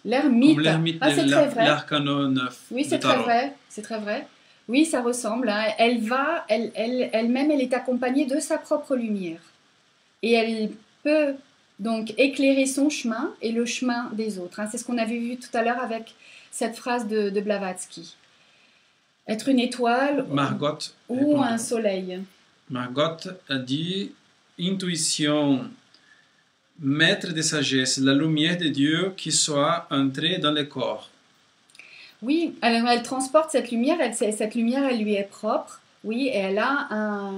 L'hermite. Comme l'hermite c'est très vrai. L'arcano 9. Oui, c'est très vrai. C'est très vrai. Oui, ça ressemble. Hein. Elle-même, elle est accompagnée de sa propre lumière. Et elle peut donc éclairer son chemin et le chemin des autres. Hein. C'est ce qu'on avait vu tout à l'heure avec cette phrase de Blavatsky. Être une étoile ou un soleil. Margot a dit intuition, maître de sagesse, la lumière de Dieu qui soit entrée dans le corps. Oui, elle transporte cette lumière, cette lumière, elle lui est propre, oui, et elle a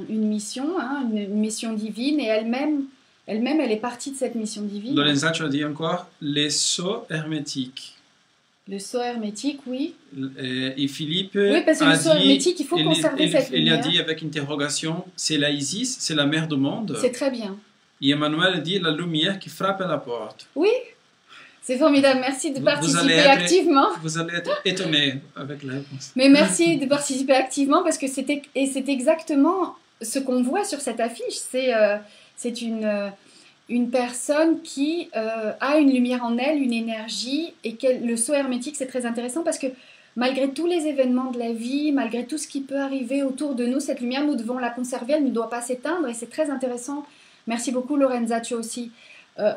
une mission, hein, une mission divine, et elle-même, elle est partie de cette mission divine. Lorenzaccio a dit encore les sceaux hermétiques. Le sceau hermétique, oui. Et Philippe oui, parce que le sceau hermétique, il faut conserver cette lumière. Il a dit avec interrogation, c'est la Isis, c'est la mère du monde. C'est très bien. Et Emmanuel dit la lumière qui frappe à la porte. Oui. C'est formidable, merci de participer activement. Vous allez être étonné avec la réponse. Mais merci de participer activement parce que c'est exactement ce qu'on voit sur cette affiche. C'est une personne qui a une lumière en elle, une énergie, et le sceau hermétique, c'est très intéressant parce que malgré tous les événements de la vie, malgré tout ce qui peut arriver autour de nous, cette lumière, nous devons la conserver, elle ne doit pas s'éteindre, et c'est très intéressant. Merci beaucoup Lorenzaccio aussi.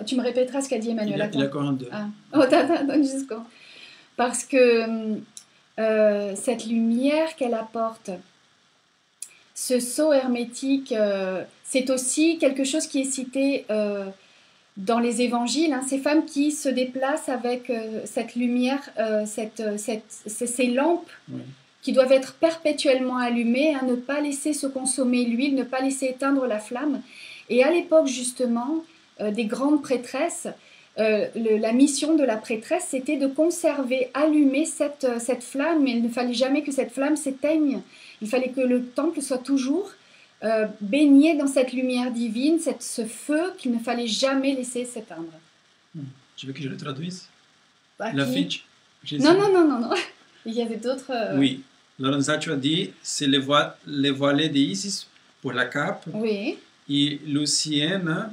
Tu me répéteras ce qu'a dit Emmanuel. Il a 42. Ah. Oh, attends, jusqu'au... Parce que cette lumière qu'elle apporte, ce sceau hermétique, c'est aussi quelque chose qui est cité dans les évangiles. Hein, ces femmes qui se déplacent avec cette lumière, ces lampes oui. qui doivent être perpétuellement allumées, hein, ne pas laisser se consommer l'huile, ne pas laisser éteindre la flamme. Et à l'époque, justement, des grandes prêtresses, la mission de la prêtresse, c'était de conserver, allumer cette flamme, mais il ne fallait jamais que cette flamme s'éteigne. Il fallait que le temple soit toujours baigné dans cette lumière divine, ce feu qu'il ne fallait jamais laisser s'éteindre. Tu veux que je le traduise? L'affiche? Non. Il y avait d'autres... Oui. Lorenzaccio a dit, c'est les voilées d'Isis pour la cape. Oui. Et Lucianel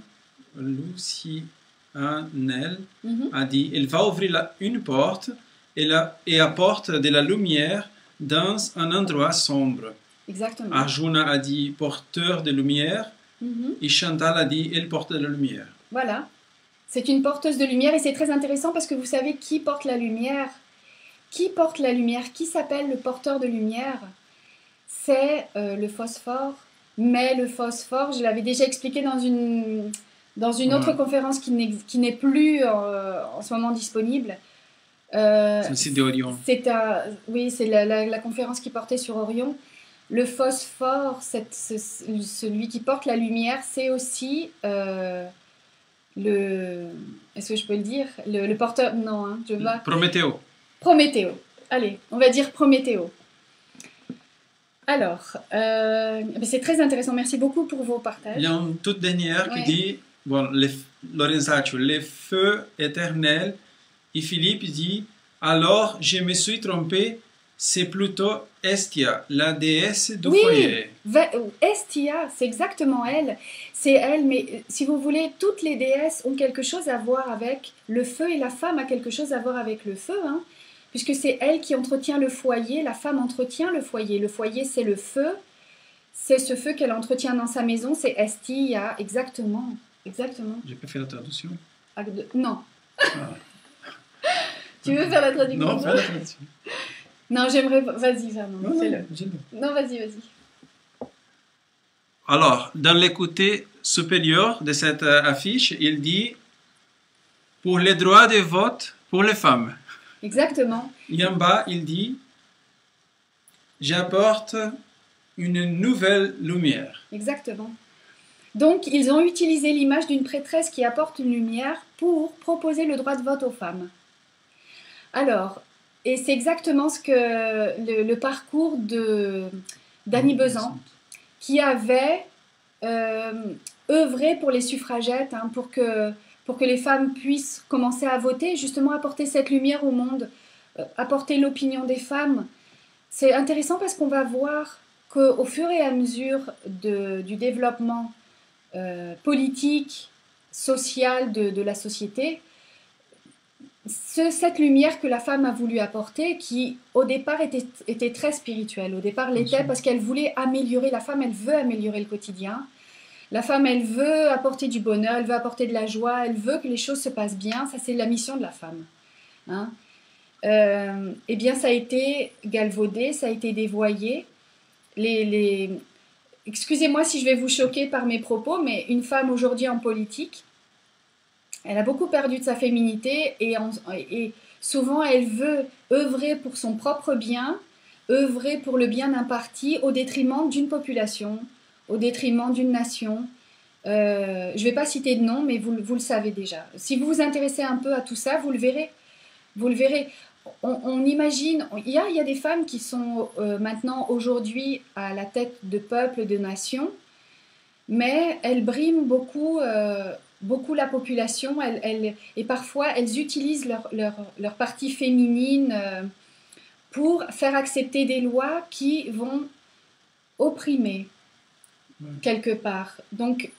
a dit, il va ouvrir une porte et apporte de la lumière dans un endroit sombre. Exactement. Arjuna a dit, porteur de lumière, et Chantal a dit, elle porte de la lumière. Voilà. C'est une porteuse de lumière et c'est très intéressant parce que vous savez qui porte la lumière. Qui porte la lumière? Qui s'appelle le porteur de lumière? C'est le phosphore. Mais le phosphore, je l'avais déjà expliqué dans une autre conférence qui n'est plus en ce moment disponible. C'est le site d'Orion. Oui, c'est la conférence qui portait sur Orion. Le phosphore, celui qui porte la lumière, c'est aussi est-ce que je peux le dire? Le porteur... Non, hein, je vois... Prométhéo. Prométhéo. Allez, on va dire Prométhéo. Alors, c'est très intéressant. Merci beaucoup pour vos partages. Il y a une toute dernière qui dit, bon, Lorenzaccio, les feux éternels. Et Philippe dit, alors je me suis trompé, c'est plutôt Hestia, la déesse du Oui, foyer. Hestia, c'est exactement elle. C'est elle, mais si vous voulez, toutes les déesses ont quelque chose à voir avec le feu et la femme a quelque chose à voir avec le feu, hein, puisque c'est elle qui entretient le foyer, la femme entretient le foyer. Le foyer, c'est le feu, c'est ce feu qu'elle entretient dans sa maison, c'est Hestia, exactement. Exactement. J'ai pas fait la traduction. Non. Ah. Tu veux faire la traduction? Non, fais la traduction. Non, j'aimerais. Vas-y, Fernand, Non, fais-le. dis-le. Non, vas-y, vas-y. Alors, dans le côté supérieur de cette affiche, il dit pour les droits de vote pour les femmes. Exactement. Et en bas, il dit j'apporte une nouvelle lumière. Exactement. Donc, ils ont utilisé l'image d'une prêtresse qui apporte une lumière pour proposer le droit de vote aux femmes. Alors, et c'est exactement ce que le parcours d'Annie Besant, qui avait œuvré pour les suffragettes, hein, pour que les femmes puissent commencer à voter, justement apporter cette lumière au monde, apporter l'opinion des femmes. C'est intéressant parce qu'on va voir qu'au fur et à mesure du développement politique, social de la société, cette lumière que la femme a voulu apporter, qui au départ était très spirituelle, au départ l'était parce qu'elle voulait améliorer, la femme elle veut améliorer le quotidien, la femme elle veut apporter du bonheur, elle veut apporter de la joie, elle veut que les choses se passent bien, ça c'est la mission de la femme. Hein. Eh bien ça a été galvaudé, ça a été dévoyé. Excusez-moi si je vais vous choquer par mes propos, mais une femme aujourd'hui en politique, elle a beaucoup perdu de sa féminité et souvent elle veut œuvrer pour son propre bien, œuvrer pour le bien d'un parti au détriment d'une population, au détriment d'une nation. Je ne vais pas citer de nom, mais vous le savez déjà. Si vous vous intéressez un peu à tout ça, vous le verrez. Vous le verrez. On imagine, il y a des femmes qui sont maintenant aujourd'hui à la tête de peuples, de nations, mais elles briment beaucoup la population et parfois elles utilisent leur partie féminine pour faire accepter des lois qui vont opprimer quelque part. Donc,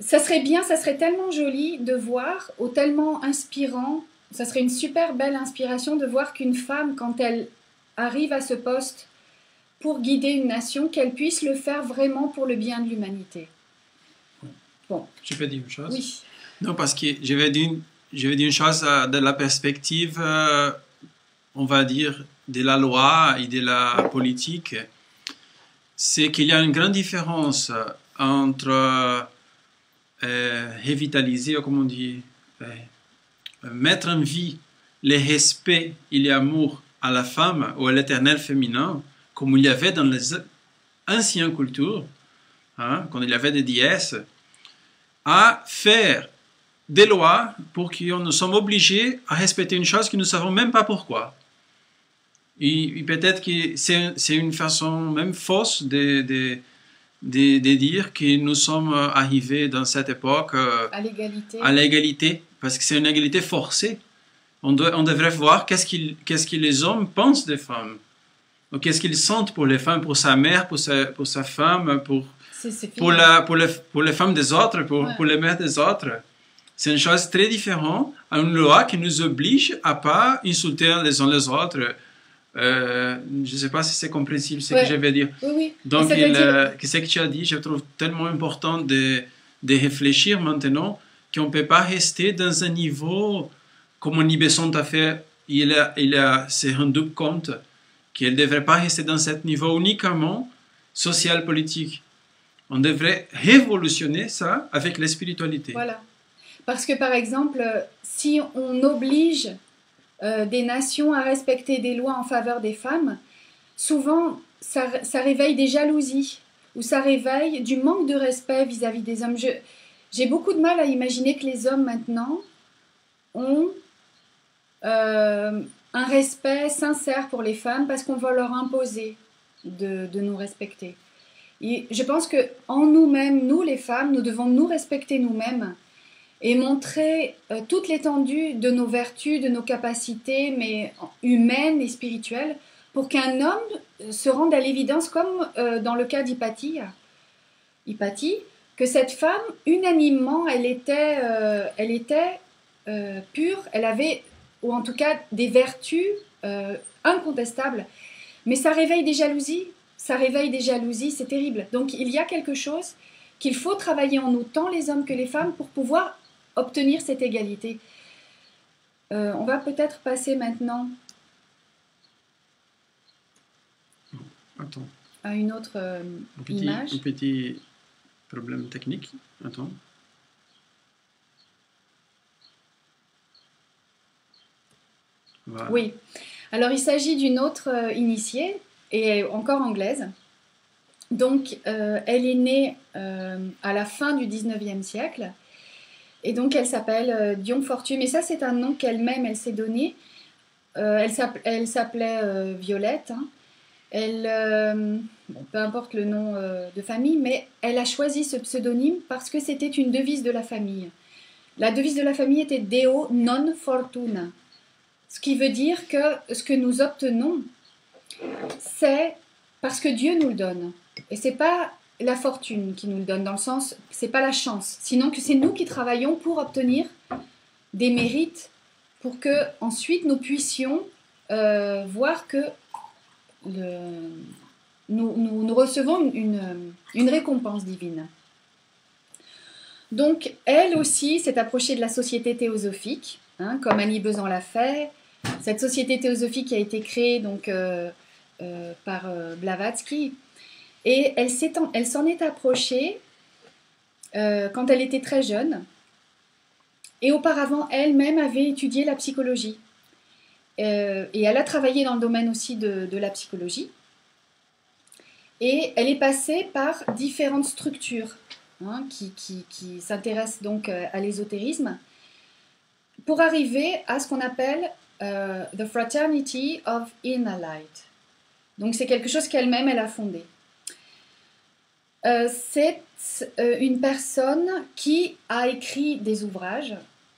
ça serait bien, ça serait tellement joli de voir, ou tellement inspirant, ça serait une super belle inspiration de voir qu'une femme, quand elle arrive à ce poste pour guider une nation, qu'elle puisse le faire vraiment pour le bien de l'humanité. Bon. Je peux dire une chose? Oui. Non, parce que je vais dire une chose de la perspective, on va dire, de la loi et de la politique. C'est qu'il y a une grande différence entre revitaliser, comme on dit, mettre en vie le respect et l'amour à la femme ou à l'éternel féminin, comme il y avait dans les anciennes cultures, hein, quand il y avait des déesses, à faire des lois pour que nous sommes obligés à respecter une chose que nous ne savons même pas pourquoi. Et peut-être que c'est une façon même fausse de dire que nous sommes arrivés dans cette époque à l'égalité, parce que c'est une égalité forcée. On devrait voir qu'est-ce que les hommes pensent des femmes, qu'est-ce qu'ils sentent pour les femmes, pour sa mère, pour sa femme, pour les femmes des autres, pour les mères des autres. C'est une chose très différente, une loi qui nous oblige à ne pas insulter les uns les autres. Je ne sais pas si c'est compréhensible ce que je vais dire. Oui. Donc, ce que tu as dit, je trouve tellement important de réfléchir maintenant qu'on ne peut pas rester dans un niveau, comme Annie Besant a fait, il s'est rendu compte qu'elle ne devrait pas rester dans ce niveau uniquement social-politique. On devrait révolutionner ça avec la spiritualité. Voilà. Parce que, par exemple, si on oblige des nations à respecter des lois en faveur des femmes, souvent ça réveille des jalousies ou ça réveille du manque de respect vis-à-vis des hommes. J'ai beaucoup de mal à imaginer que les hommes maintenant ont un respect sincère pour les femmes parce qu'on va leur imposer de nous respecter. Et je pense qu'en nous-mêmes, nous les femmes, nous devons nous respecter nous-mêmes et montrer toute l'étendue de nos vertus, de nos capacités, mais humaines et spirituelles, pour qu'un homme se rende à l'évidence, comme dans le cas d'Hypatie, que cette femme, unanimement, elle était pure, elle avait, ou en tout cas, des vertus incontestables. Mais ça réveille des jalousies, c'est terrible. Donc il y a quelque chose qu'il faut travailler en nous, tant les hommes que les femmes, pour pouvoir obtenir cette égalité. On va peut-être passer maintenant à une autre image. Un petit problème technique. Attends. Voilà. Oui. Alors, il s'agit d'une autre initiée, et encore anglaise. Donc, elle est née à la fin du 19e siècle. Et donc, elle s'appelle Dion Fortune. Mais ça, c'est un nom qu'elle-même, elle s'est donné. Elle s'appelait Violette. Hein. Bon, peu importe le nom de famille, mais elle a choisi ce pseudonyme parce que c'était une devise de la famille. La devise de la famille était Deo non fortuna. Ce qui veut dire que ce que nous obtenons, c'est parce que Dieu nous le donne. Et c'est pas la fortune qui nous le donne, dans le sens, c'est pas la chance. Sinon que c'est nous qui travaillons pour obtenir des mérites, pour que ensuite nous puissions voir que nous recevons une récompense divine. Donc, elle aussi s'est approchée de la société théosophique, hein, comme Annie Besant l'a fait. Cette société théosophique a été créée donc, par Blavatsky. Et elle s'en est approchée quand elle était très jeune. Et auparavant, elle-même avait étudié la psychologie. Et elle a travaillé dans le domaine aussi de la psychologie. Et elle est passée par différentes structures hein, qui s'intéressent donc à l'ésotérisme pour arriver à ce qu'on appelle The Fraternity of Inner Light. Donc c'est quelque chose qu'elle-même elle a fondé. C'est une personne qui a écrit des ouvrages,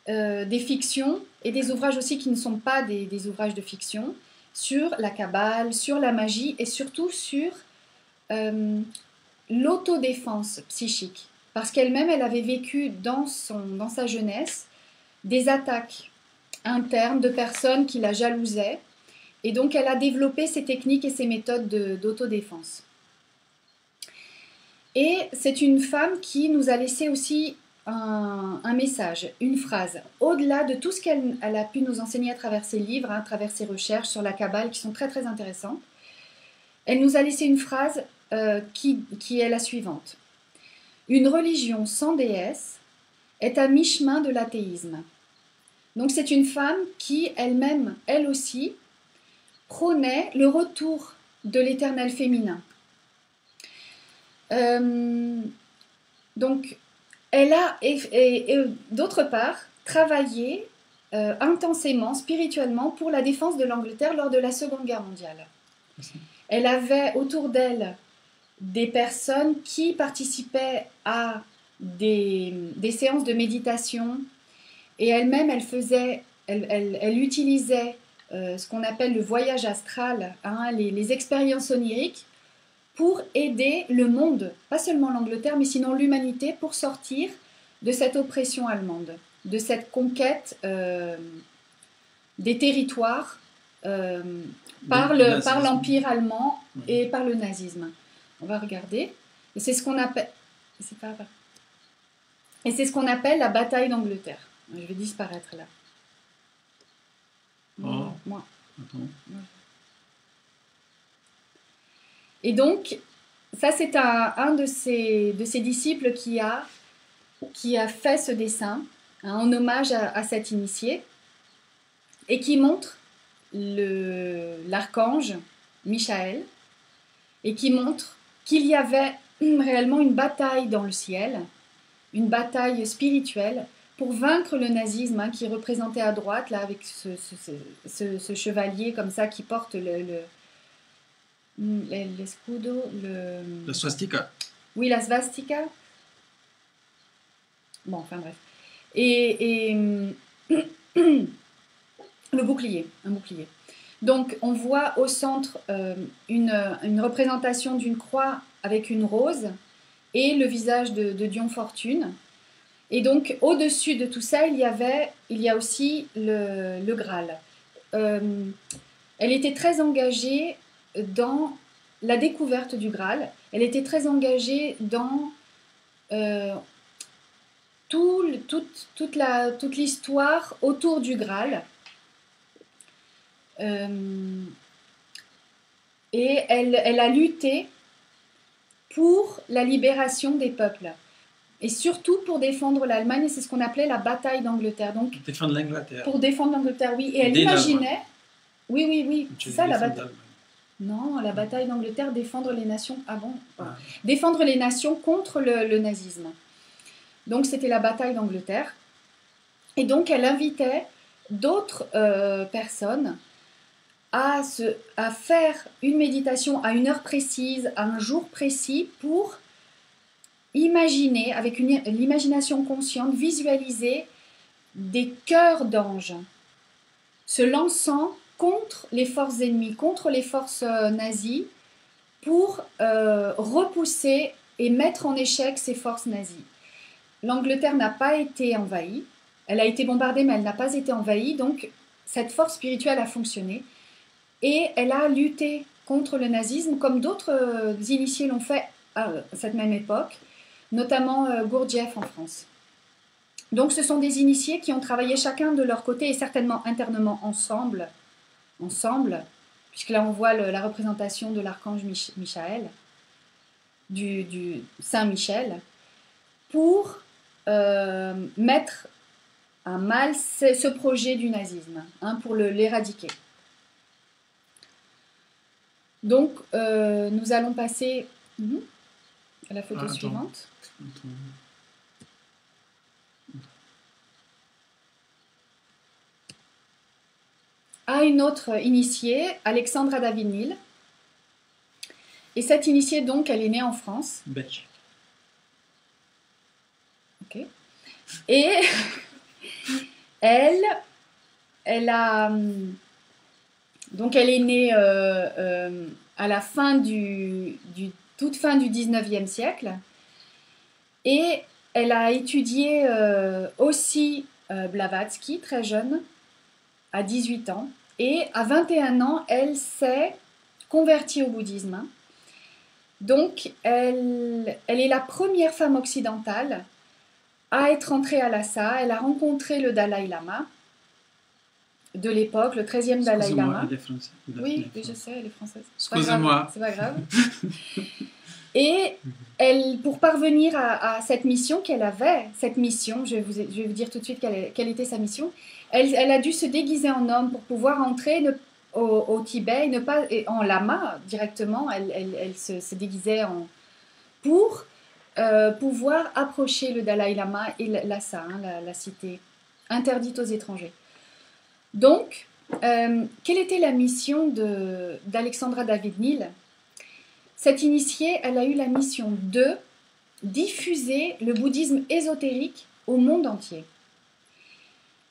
des fictions et des ouvrages aussi qui ne sont pas des ouvrages de fiction sur la Kabbale, sur la magie et surtout sur l'autodéfense psychique. Parce qu'elle-même, elle avait vécu dans sa jeunesse des attaques internes de personnes qui la jalousaient. Et donc, elle a développé ses techniques et ses méthodes d'autodéfense. Et c'est une femme qui nous a laissé aussi un message, une phrase. Au-delà de tout ce qu'elle a pu nous enseigner à travers ses livres, hein, à travers ses recherches sur la Kabbale qui sont très très intéressantes, elle nous a laissé une phrase qui est la suivante. Une religion sans déesse est à mi-chemin de l'athéisme. Donc c'est une femme qui elle-même, elle aussi, prônait le retour de l'éternel féminin. Donc elle a, et d'autre part, travaillé intensément, spirituellement, pour la défense de l'Angleterre lors de la Seconde Guerre mondiale. Merci. Elle avait autour d'elle des personnes qui participaient à des séances de méditation et elle-même, elle utilisait ce qu'on appelle le voyage astral, hein, les expériences oniriques, pour aider le monde, pas seulement l'Angleterre, mais sinon l'humanité, pour sortir de cette oppression allemande, de cette conquête des territoires par l'Empire allemand et par le nazisme. On va regarder. Et c'est ce qu'on appelle... Et c'est ce qu'on appelle la bataille d'Angleterre. Je vais disparaître là. Oh. Moi. Attends. Et donc, ça c'est un de ses disciples qui a fait ce dessin hein, en hommage à cette initiée et qui montre l'archange Michael et qui montre qu'il y avait réellement une bataille dans le ciel, une bataille spirituelle pour vaincre le nazisme hein, qui est représenté à droite là avec ce chevalier comme ça qui porte l'escudo, la swastika. Oui, la svastika. Bon, enfin bref. et le bouclier, un bouclier. Donc on voit au centre une représentation d'une croix avec une rose et le visage de Dion Fortune. Et donc au-dessus de tout ça, il y a aussi le Graal. Elle était très engagée dans la découverte du Graal. Elle était très engagée dans toute l'histoire autour du Graal. Et elle a lutté pour la libération des peuples. Et surtout pour défendre l'Allemagne, et c'est ce qu'on appelait la bataille d'Angleterre. Donc, Défendre l'Angleterre. pour défendre l'Angleterre, oui. Et elle imaginait... Oui, c'est ça la bataille. Non, la bataille d'Angleterre, défendre les nations... Ah bon, ah. Défendre les nations contre le nazisme. Donc c'était la bataille d'Angleterre. Et donc elle invitait d'autres personnes à faire une méditation à une heure précise, à un jour précis, pour imaginer, avec l'imagination consciente, visualiser des cœurs d'anges se lançant contre les forces ennemies, contre les forces nazies, pour repousser et mettre en échec ces forces nazies. L'Angleterre n'a pas été envahie, elle a été bombardée, mais elle n'a pas été envahie, donc cette force spirituelle a fonctionné, et elle a lutté contre le nazisme, comme d'autres initiés l'ont fait à cette même époque, notamment Gurdjieff en France. Donc ce sont des initiés qui ont travaillé chacun de leur côté, et certainement internement ensemble, puisque là on voit la représentation de l'archange Michael, du Saint Michel, pour mettre à mal ce projet du nazisme, pour l'éradiquer. Donc nous allons passer à la photo suivante. À une autre initiée, Alexandra David-Néel. Et cette initiée, donc, elle est née en France. Belge. Ok. Et elle a... Donc, elle est née à la fin toute fin du 19e siècle. Et elle a étudié aussi Blavatsky, très jeune, à 18 ans. Et à 21 ans, elle s'est convertie au bouddhisme. Donc, elle est la première femme occidentale à être entrée à Lhasa. Elle a rencontré le Dalai Lama de l'époque, le 13e Dalai Lama. Elle est française. Oui, je sais, elle est française. Excusez-moi. C'est pas grave. Et elle, pour parvenir à cette mission qu'elle avait, cette mission, je vais vous dire tout de suite quelle était sa mission, elle a dû se déguiser en homme pour pouvoir entrer au Tibet, en lama directement, elle se déguisait pour pouvoir approcher le Dalai Lama et Lhasa, la cité interdite aux étrangers. Donc, quelle était la mission d'Alexandra David-Néel ? Cette initiée, elle a eu la mission de diffuser le bouddhisme ésotérique au monde entier.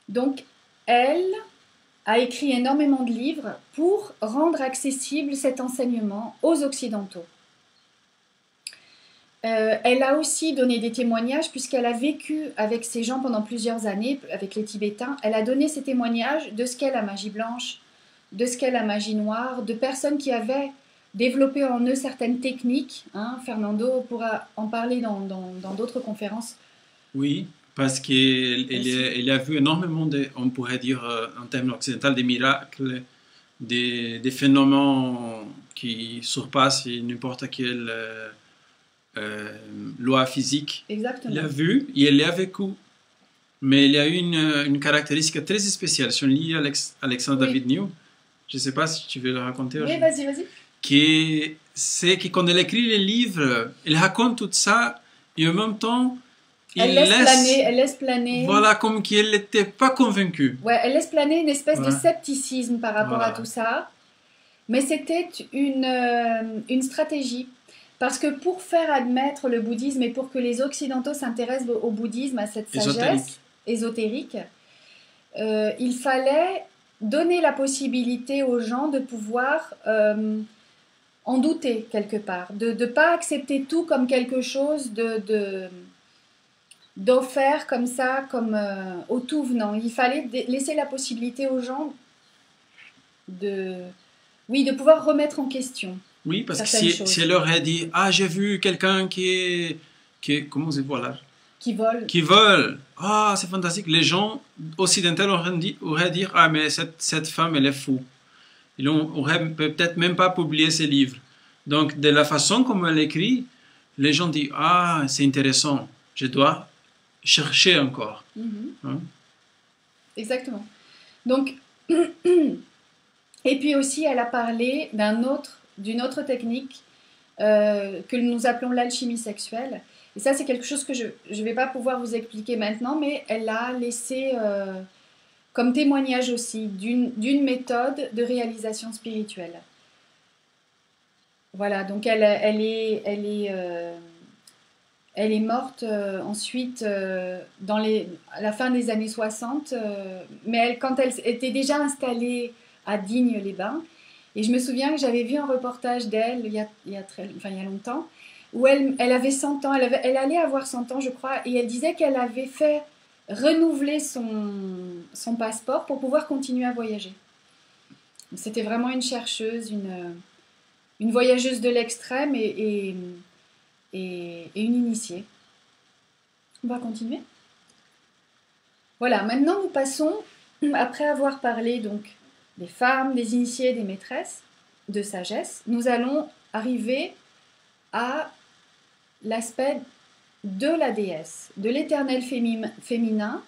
Donc, elle a écrit énormément de livres pour rendre accessible cet enseignement aux Occidentaux. Elle a aussi donné des témoignages puisqu'elle a vécu avec ces gens pendant plusieurs années, avec les Tibétains. Elle a donné ces témoignages de ce qu'est la magie blanche, de ce qu'est la magie noire, de personnes qui avaient développé en eux certaines techniques. Fernando pourra en parler dans d'autres conférences. Oui, parce qu'il a vu énormément on pourrait dire en termes occidentaux, des miracles, des phénomènes qui surpassent n'importe quelle loi physique. Exactement. Il a vu et il l'a vécu. Mais il y a eu une caractéristique très spéciale. Si on lit Alexandra David-Néel, je ne sais pas si tu veux le raconter. Oui, vas-y. C'est que quand elle écrit les livres, elle raconte tout ça et en même temps, elle laisse planer. Voilà, comme qu'elle n'était pas convaincue. Ouais, elle laisse planer une espèce de scepticisme par rapport à tout ça. Mais c'était une stratégie. Parce que pour faire admettre le bouddhisme et pour que les Occidentaux s'intéressent au bouddhisme, à cette sagesse ésotérique, il fallait donner la possibilité aux gens de pouvoir en douter quelque part, de ne pas accepter tout comme quelque chose d'offert comme ça, comme au tout venant. Il fallait laisser la possibilité aux gens de pouvoir remettre en question Oui, parce que certaines choses. si elle leur a dit, ah, j'ai vu quelqu'un comment on dit, voilà, qui vole, ah, c'est fantastique. Les gens occidentaux auraient dit, ah, mais cette femme, elle est fou. Ils auraient peut-être même pas publié ses livres. Donc, de la façon comme elle écrit, les gens disent, ah, c'est intéressant, je dois chercher encore. Hein? Exactement. Donc, et puis aussi, elle a parlé d'une autre technique que nous appelons l'alchimie sexuelle. Et ça, c'est quelque chose que je ne vais pas pouvoir vous expliquer maintenant, mais elle a laissé comme témoignage aussi d'une méthode de réalisation spirituelle. Voilà, donc elle est morte ensuite à la fin des années 60, mais quand elle était déjà installée à Digne-les-Bains. Et je me souviens que j'avais vu un reportage d'elle il y a longtemps, où elle avait 100 ans, elle allait avoir 100 ans je crois, et elle disait qu'elle avait fait renouveler son passeport pour pouvoir continuer à voyager. C'était vraiment une chercheuse, une voyageuse de l'extrême et une initiée. On va continuer. Voilà, maintenant nous passons, après avoir parlé donc des femmes, des initiées, des maîtresses de sagesse, nous allons arriver à l'aspect de la déesse, de l'éternel féminin,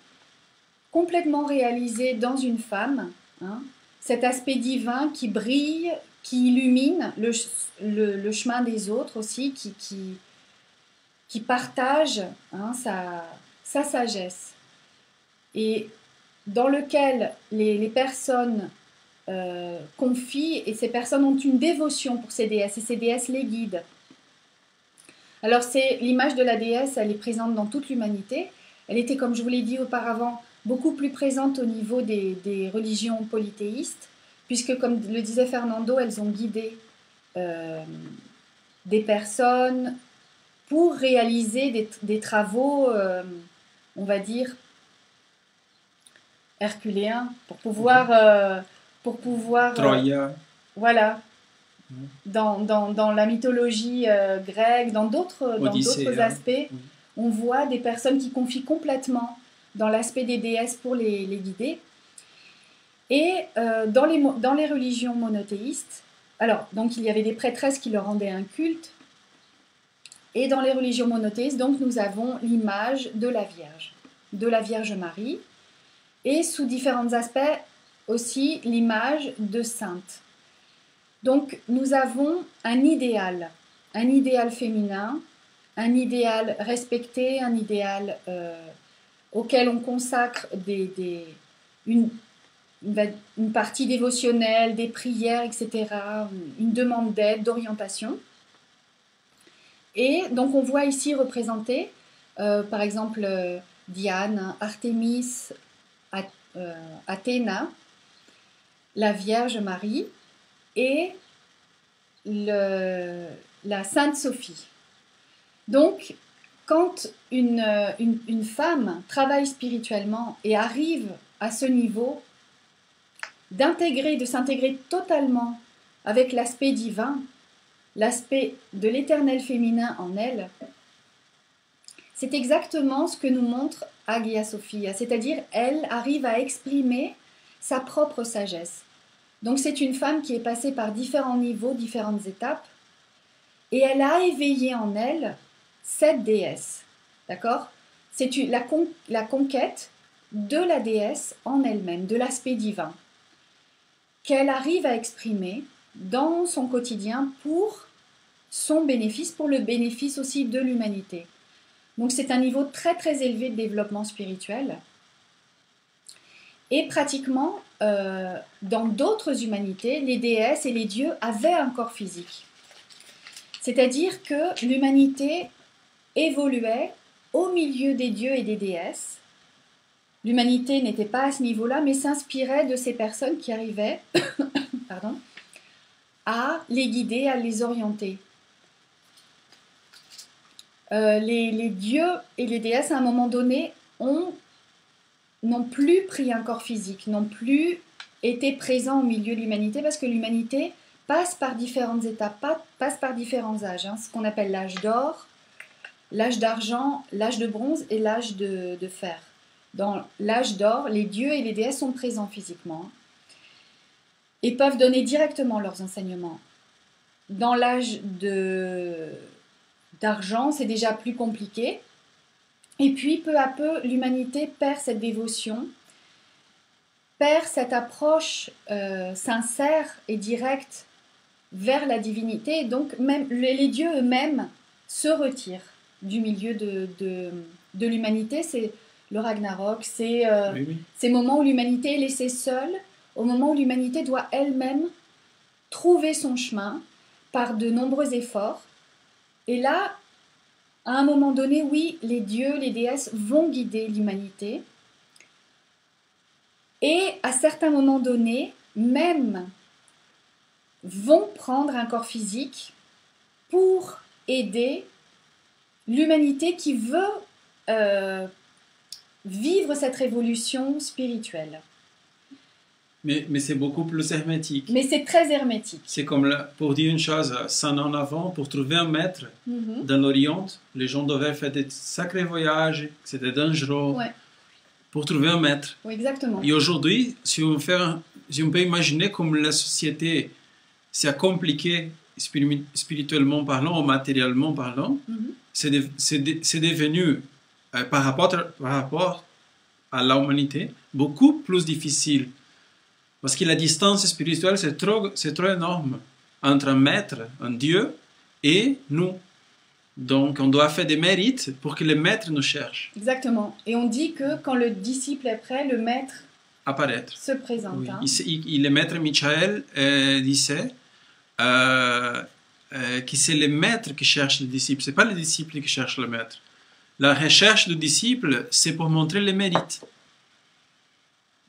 complètement réalisé dans une femme, hein, cet aspect divin qui brille, qui illumine le chemin des autres aussi, qui partage hein, sa sagesse, et dans lequel les personnes confient, et ces personnes ont une dévotion pour ces déesses, et ces déesses les guident. Alors l'image de la déesse, elle est présente dans toute l'humanité. Elle était, comme je vous l'ai dit auparavant, beaucoup plus présente au niveau des religions polythéistes, puisque, comme le disait Fernando, elles ont guidé des personnes pour réaliser des travaux, on va dire, herculéens, pour pouvoir Troya. Voilà. Dans la mythologie grecque, dans d'autres aspects, oui. On voit des personnes qui confient complètement dans l'aspect des déesses pour les guider. Et dans les religions monothéistes, alors, donc il y avait des prêtresses qui leur rendaient un culte, et dans les religions monothéistes, donc nous avons l'image de la Vierge Marie, et sous différents aspects aussi l'image de sainte. Donc nous avons un idéal féminin, un idéal respecté, un idéal auquel on consacre une partie dévotionnelle, des prières, etc., une demande d'aide, d'orientation. Et donc on voit ici représenté, par exemple, Diane, Artémis, Athéna, la Vierge Marie et la Sainte Sophie. Donc, quand une femme travaille spirituellement et arrive à ce niveau de s'intégrer totalement avec l'aspect divin, l'aspect de l'éternel féminin en elle, c'est exactement ce que nous montre Hagia Sophia, c'est-à-dire elle arrive à exprimer sa propre sagesse. Donc c'est une femme qui est passée par différents niveaux, différentes étapes, et elle a éveillé en elle cette déesse, d'accord ? C'est la conquête de la déesse en elle-même, de l'aspect divin, qu'elle arrive à exprimer dans son quotidien pour son bénéfice, pour le bénéfice aussi de l'humanité. Donc c'est un niveau très très élevé de développement spirituel. Et pratiquement, dans d'autres humanités, les déesses et les dieux avaient un corps physique. C'est-à-dire que l'humanité évoluait au milieu des dieux et des déesses, l'humanité n'était pas à ce niveau-là, mais s'inspirait de ces personnes qui arrivaient pardon, à les guider, à les orienter. Les dieux et les déesses, à un moment donné, n'ont plus pris un corps physique, n'ont plus été présents au milieu de l'humanité, parce que l'humanité passe par différentes étapes, passe par différents âges, hein, ce qu'on appelle l'âge d'or, l'âge d'argent, l'âge de bronze et l'âge de fer. Dans l'âge d'or, les dieux et les déesses sont présents physiquement, hein, et peuvent donner directement leurs enseignements. Dans l'âge d'argent, c'est déjà plus compliqué. Et puis, peu à peu, l'humanité perd cette dévotion, perd cette approche sincère et directe vers la divinité. Et donc, même les dieux eux-mêmes se retirent du milieu de l'humanité. C'est le Ragnarok, c'est ces moments où l'humanité est laissée seule, au moment où l'humanité doit elle-même trouver son chemin par de nombreux efforts. Et là, à un moment donné, oui, les dieux, les déesses vont guider l'humanité. Et à certains moments donnés, même vont prendre un corps physique pour aider l'humanité qui veut vivre cette révolution spirituelle. Mais c'est beaucoup plus hermétique. Mais c'est très hermétique. C'est comme, pour dire une chose, 100 ans avant, pour trouver un maître dans l'Orient, les gens devaient faire des sacrés voyages, c'était dangereux, pour trouver un maître. Oui, exactement. Et aujourd'hui, si on peut imaginer comme la société s'est compliquée spirituellement parlant ou matériellement parlant, c'est devenu, par rapport à l'humanité, beaucoup plus difficile. Parce que la distance spirituelle, c'est trop énorme entre un maître, un Dieu, et nous. Donc, on doit faire des mérites pour que le maître nous cherche. Exactement. Et on dit que quand le disciple est prêt, le maître se présente. Oui. Hein. Le maître Michael disait que c'est le maître qui cherche le disciple. Ce n'est pas le disciple qui cherche le maître. La recherche du disciple, c'est pour montrer les mérites.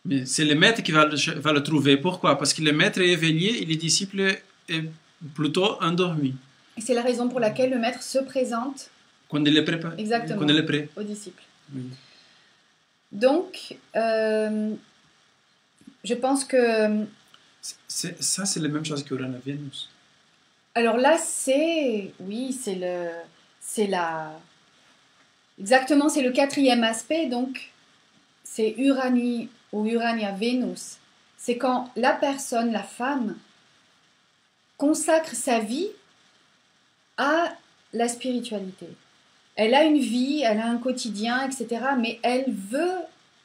Mais c'est le maître qui va le trouver. Pourquoi? Parce que le maître est éveillé et le disciple est plutôt endormi. Et c'est la raison pour laquelle le maître se présente quand il est prêt. Exactement, quand il est prêt. Au disciple. Oui. Donc, je pense que... Ça, c'est la même chose que Uranus Vénus. Alors là, exactement, c'est le quatrième aspect, donc c'est Uranie ou Urania Vénus. C'est quand la personne, la femme, consacre sa vie à la spiritualité. Elle a une vie, elle a un quotidien, etc. Mais elle veut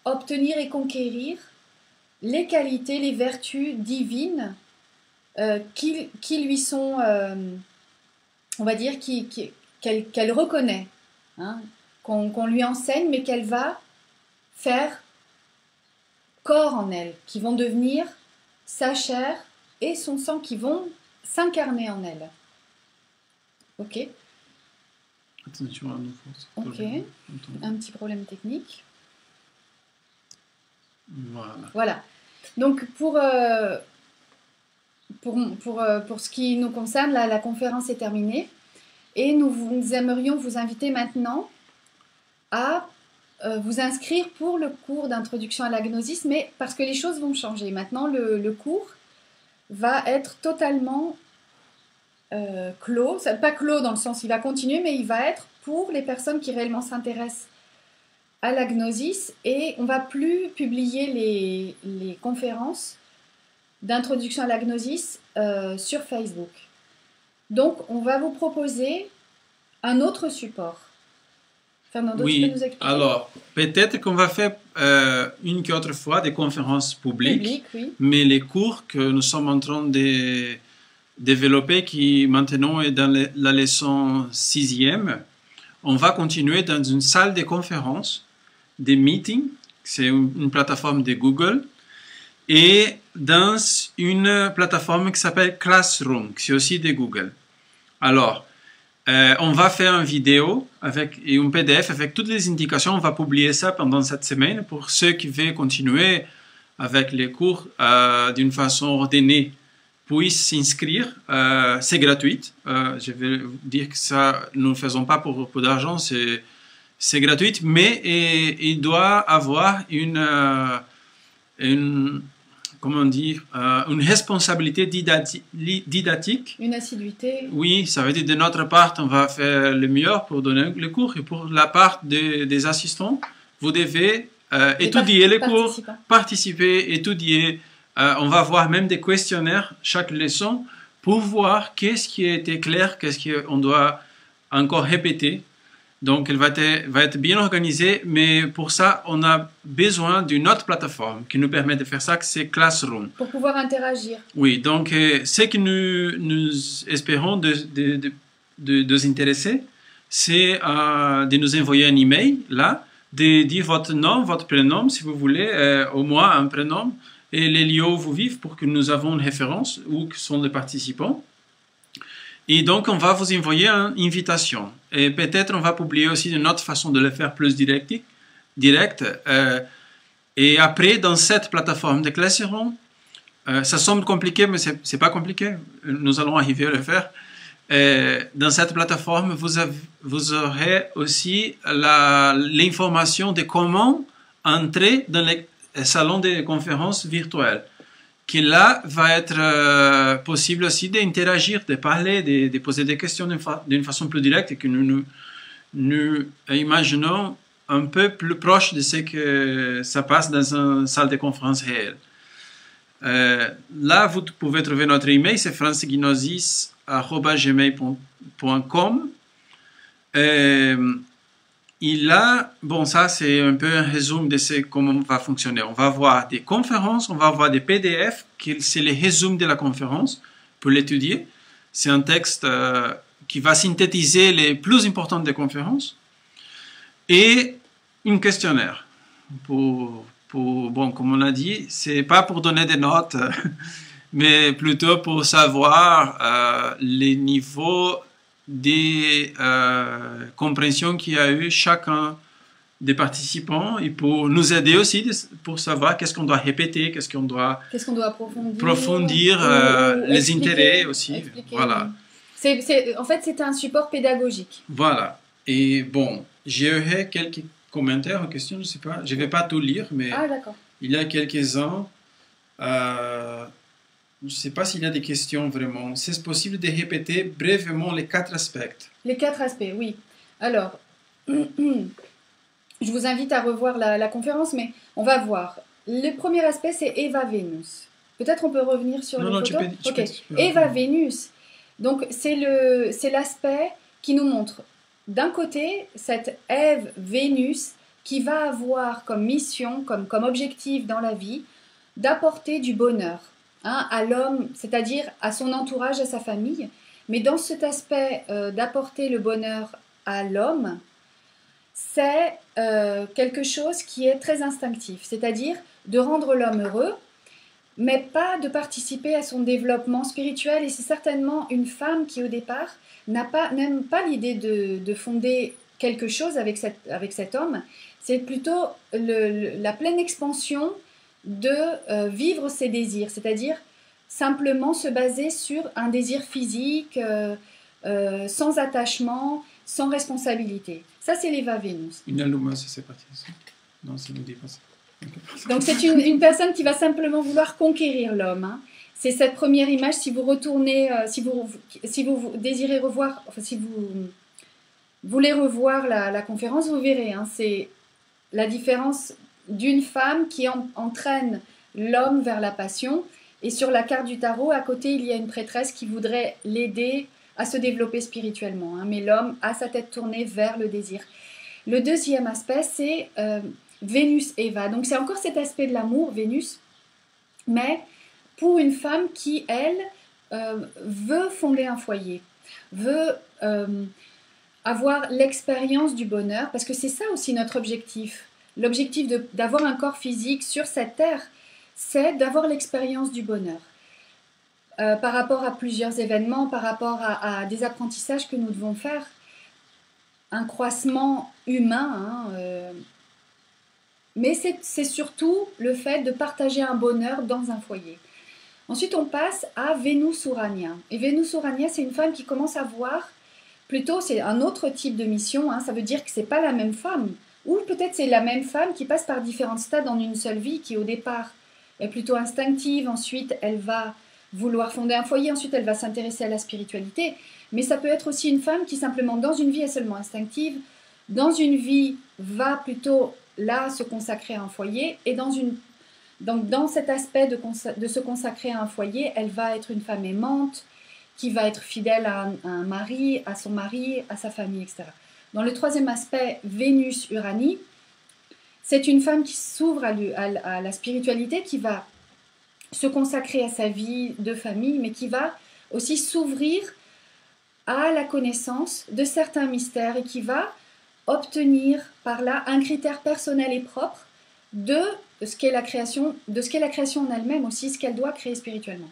obtenir et conquérir les qualités, les vertus divines qui lui sont, on va dire, qu'elle reconnaît, hein, qu'on lui enseigne, mais qu'elle va faire corps en elle, qui vont devenir sa chair et son sang, qui vont s'incarner en elle. Ok. Attention à nouveau. Ok. Un petit problème technique. Voilà. Donc pour ce qui nous concerne, la conférence est terminée et nous aimerions vous inviter maintenant à vous inscrire pour le cours d'introduction à la gnosis, mais parce que les choses vont changer. Maintenant, le cours va être totalement clos. Pas clos dans le sens il va continuer, mais il va être pour les personnes qui réellement s'intéressent à la gnosis, et on ne va plus publier les conférences d'introduction à la gnosis sur Facebook. Donc, on va vous proposer un autre support. Fernando, tu peux nous expliquer? Alors, peut-être qu'on va faire une qu'autre fois des conférences publiques, oui. Mais les cours que nous sommes en train de développer, qui maintenant est dans la leçon 6e, on va continuer dans une salle de conférences, des meetings, c'est une plateforme de Google, et dans une plateforme qui s'appelle Classroom, c'est aussi de Google. Alors, On va faire une vidéo et un PDF avec toutes les indications. On va publier ça pendant cette semaine pour ceux qui veulent continuer avec les cours d'une façon ordonnée puissent s'inscrire. C'est gratuit. Je vais dire que ça, nous ne le faisons pas pour d'argent, c'est gratuit, mais il doit avoir comment dire, une responsabilité didactique. Une assiduité. Oui, ça veut dire de notre part, on va faire le meilleur pour donner le cours. Et pour la part des assistants, vous devez étudier les cours, participer, étudier. On va voir même des questionnaires chaque leçon pour voir qu'est-ce qui a été clair, qu'est-ce qu'on doit encore répéter. Donc, elle va être bien organisée, mais pour ça, on a besoin d'une autre plateforme qui nous permet de faire ça, c'est Classroom. Pour pouvoir interagir. Oui, donc, ce que nous espérons de vous intéresser, c'est de nous envoyer un email, là, de dire votre nom, votre prénom, si vous voulez, au moins un prénom, et les lieux où vous vivez pour que nous avons une référence où sont les participants. Et donc, on va vous envoyer une invitation. Et peut-être on va publier aussi une autre façon de le faire plus direct. Et après, dans cette plateforme de Classroom, ça semble compliqué, mais ce n'est pas compliqué. Nous allons arriver à le faire. Dans cette plateforme, vous aurez aussi l'information de comment entrer dans les salons de conférences virtuels. Qui là va être possible aussi d'interagir, de parler, de poser des questions d'une façon plus directe et que nous imaginons un peu plus proche de ce que ça passe dans une salle de conférence réelle. Là, vous pouvez trouver notre email, c'est francegnosis@gmail.com. Et là, bon, ça c'est un peu un résumé de comment va fonctionner. On va avoir des conférences, on va avoir des PDF, c'est le résumé de la conférence pour l'étudier. C'est un texte qui va synthétiser les plus importantes des conférences. Et un questionnaire. Bon, comme on a dit, c'est pas pour donner des notes, mais plutôt pour savoir les niveaux des compréhensions qu'il y a eu chacun des participants et pour nous aider aussi pour savoir qu'est-ce qu'on doit répéter, qu'est-ce qu'on doit approfondir, les intérêts aussi. Expliquer. Voilà. En fait, c'est un support pédagogique. Voilà. Et bon, j'aurais quelques commentaires en question, je ne sais pas. Je ne vais pas tout lire, mais il y a quelques-uns. Je ne sais pas s'il y a des questions vraiment. C'est possible de répéter brièvement les 4 aspects. Les 4 aspects, oui. Alors, je vous invite à revoir la conférence, mais on va voir. Le premier aspect, c'est Eva Vénus. Peut-être on peut revenir sur les photos. Eva Vénus. Donc, c'est l'aspect qui nous montre, d'un côté, cette Ève Vénus qui va avoir comme mission, comme objectif dans la vie, d'apporter du bonheur. À l'homme, c'est-à-dire à son entourage, à sa famille. Mais dans cet aspect d'apporter le bonheur à l'homme, c'est quelque chose qui est très instinctif, c'est-à-dire de rendre l'homme heureux, mais pas de participer à son développement spirituel. Et c'est certainement une femme qui, au départ, n'aime pas l'idée de fonder quelque chose avec cet homme. C'est plutôt la pleine expansion de vivre ses désirs, c'est-à-dire simplement se baser sur un désir physique, sans attachement, sans responsabilité. Ça, c'est l'Eva Vénus. Une aluma, c'est parti. Non, ça ne dit pas ça. Donc, c'est une personne qui va simplement vouloir conquérir l'homme. C'est cette première image. Si vous retournez, si vous désirez revoir, enfin, si vous voulez revoir la conférence, vous verrez. C'est la différence d'une femme qui entraîne l'homme vers la passion. Et sur la carte du tarot, à côté, il y a une prêtresse qui voudrait l'aider à se développer spirituellement. Mais l'homme a sa tête tournée vers le désir. Le deuxième aspect, c'est Vénus-Eva. Donc c'est encore cet aspect de l'amour, Vénus, mais pour une femme qui, elle, veut fonder un foyer, veut avoir l'expérience du bonheur, parce que c'est ça aussi notre objectif. L'objectif d'avoir un corps physique sur cette terre, c'est d'avoir l'expérience du bonheur. par rapport à plusieurs événements, par rapport à des apprentissages que nous devons faire, un croissement humain, hein, mais c'est surtout le fait de partager un bonheur dans un foyer. Ensuite, on passe à Vénus Urania. Et Vénus Urania, c'est une femme qui commence à voir, plutôt c'est un autre type de mission, hein, ça veut dire que c'est pas la même femme, ou peut-être c'est la même femme qui passe par différents stades en une seule vie, qui au départ est plutôt instinctive, ensuite elle va vouloir fonder un foyer, ensuite elle va s'intéresser à la spiritualité, mais ça peut être aussi une femme qui simplement dans une vie est seulement instinctive, dans une vie va plutôt là se consacrer à un foyer, et donc dans cet aspect de se consacrer à un foyer, elle va être une femme aimante, qui va être fidèle à un mari, à son mari, à sa famille, etc. Dans le troisième aspect, Vénus-Uranie, c'est une femme qui s'ouvre à la spiritualité, qui va se consacrer à sa vie de famille, mais qui va aussi s'ouvrir à la connaissance de certains mystères et qui va obtenir par là un critère personnel et propre de ce qu'est la création, en elle-même aussi, ce qu'elle doit créer spirituellement.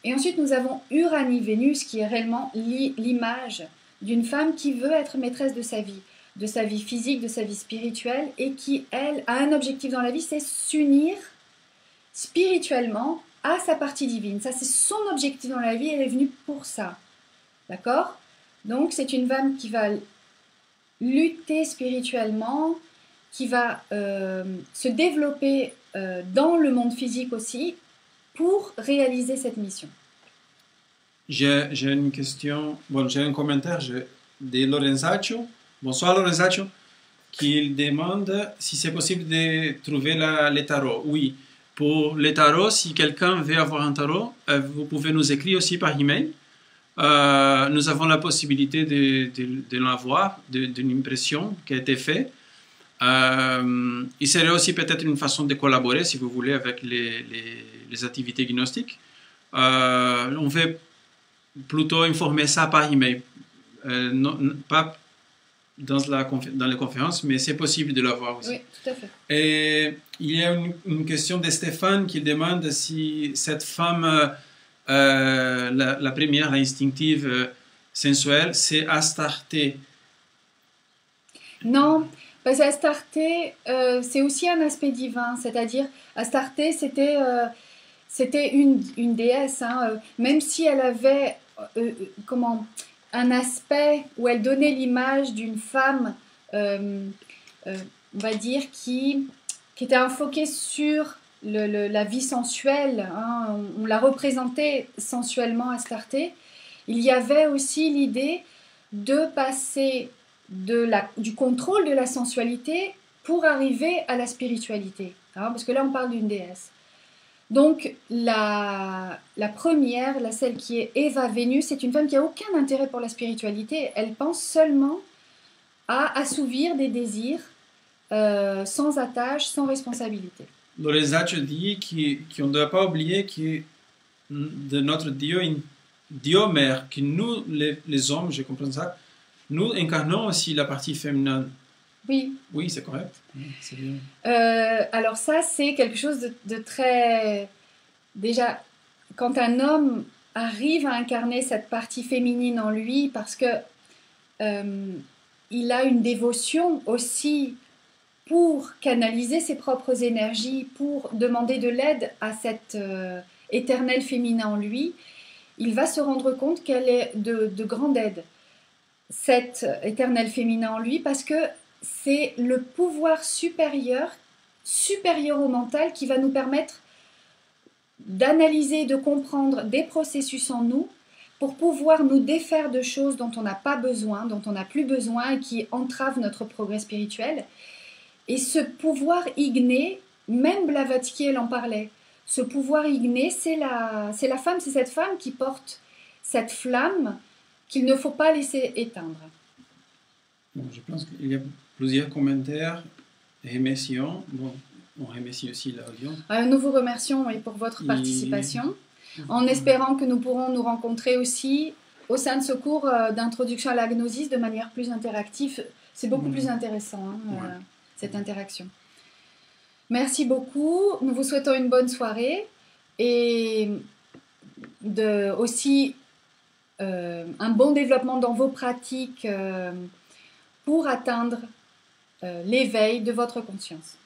Et ensuite, nous avons Uranie-Vénus, qui est réellement l'image d'une femme qui veut être maîtresse de sa vie physique, de sa vie spirituelle, et qui, elle, a un objectif dans la vie, c'est s'unir spirituellement à sa partie divine. Ça, c'est son objectif dans la vie, elle est venue pour ça. D'accord? Donc, c'est une femme qui va lutter spirituellement, qui va se développer dans le monde physique aussi, pour réaliser cette mission. J'ai une question, bon, j'ai un commentaire de Lorenzaccio. Bonsoir Lorenzaccio, qui demande si c'est possible de trouver les tarots. Oui, pour les tarots, si quelqu'un veut avoir un tarot, vous pouvez nous écrire aussi par email. Nous avons la possibilité de l'avoir, d'une impression qui a été faite. Il serait aussi peut-être une façon de collaborer, si vous voulez, avec les activités gnostiques. On veut plutôt informer ça par email, pas dans les conférences, mais c'est possible de l'avoir aussi. Oui, tout à fait. Et il y a une question de Stéphane qui demande si cette femme, la première, l'instinctive, sensuelle, c'est Astarté. Non. Parce qu'Astarté, c'est aussi un aspect divin, c'est-à-dire Astarté, c'était une déesse, hein, même si elle avait un aspect où elle donnait l'image d'une femme, on va dire, qui était enfoquée sur la vie sensuelle, hein, on la représentait sensuellement, Astarté. Il y avait aussi l'idée de passer du contrôle de la sensualité pour arriver à la spiritualité, hein, parce que là on parle d'une déesse. Donc la première, celle qui est Eva Vénus, c'est une femme qui n'a aucun intérêt pour la spiritualité, elle pense seulement à assouvir des désirs sans attache, sans responsabilité. Lorenzaccio dit qu'on ne doit pas oublier que de notre Dieu mère, que nous les hommes, je comprends ça, nous incarnons aussi la partie féminine. Oui. Oui, c'est correct. C'est bien. Alors ça, c'est quelque chose de très... Déjà, quand un homme arrive à incarner cette partie féminine en lui, parce que il a une dévotion aussi pour canaliser ses propres énergies, pour demander de l'aide à cet éternel féminin en lui, il va se rendre compte qu'elle est de grande aide, cet éternel féminin en lui, parce que c'est le pouvoir supérieur au mental qui va nous permettre d'analyser, de comprendre des processus en nous pour pouvoir nous défaire de choses dont on n'a pas besoin, dont on n'a plus besoin et qui entravent notre progrès spirituel. Et ce pouvoir igné, même Blavatsky elle en parlait, ce pouvoir igné, c'est la femme, c'est cette femme qui porte cette flamme qu'il ne faut pas laisser éteindre. Bon, je pense qu'il y a plusieurs commentaires. Remercions. Bon, on remercie aussi l'audience. Nous vous remercions pour votre participation, en espérant que nous pourrons nous rencontrer aussi au sein de ce cours d'introduction à la gnosis de manière plus interactive. C'est beaucoup plus intéressant, hein, cette interaction. Merci beaucoup. Nous vous souhaitons une bonne soirée et aussi un bon développement dans vos pratiques pour atteindre l'éveil de votre conscience.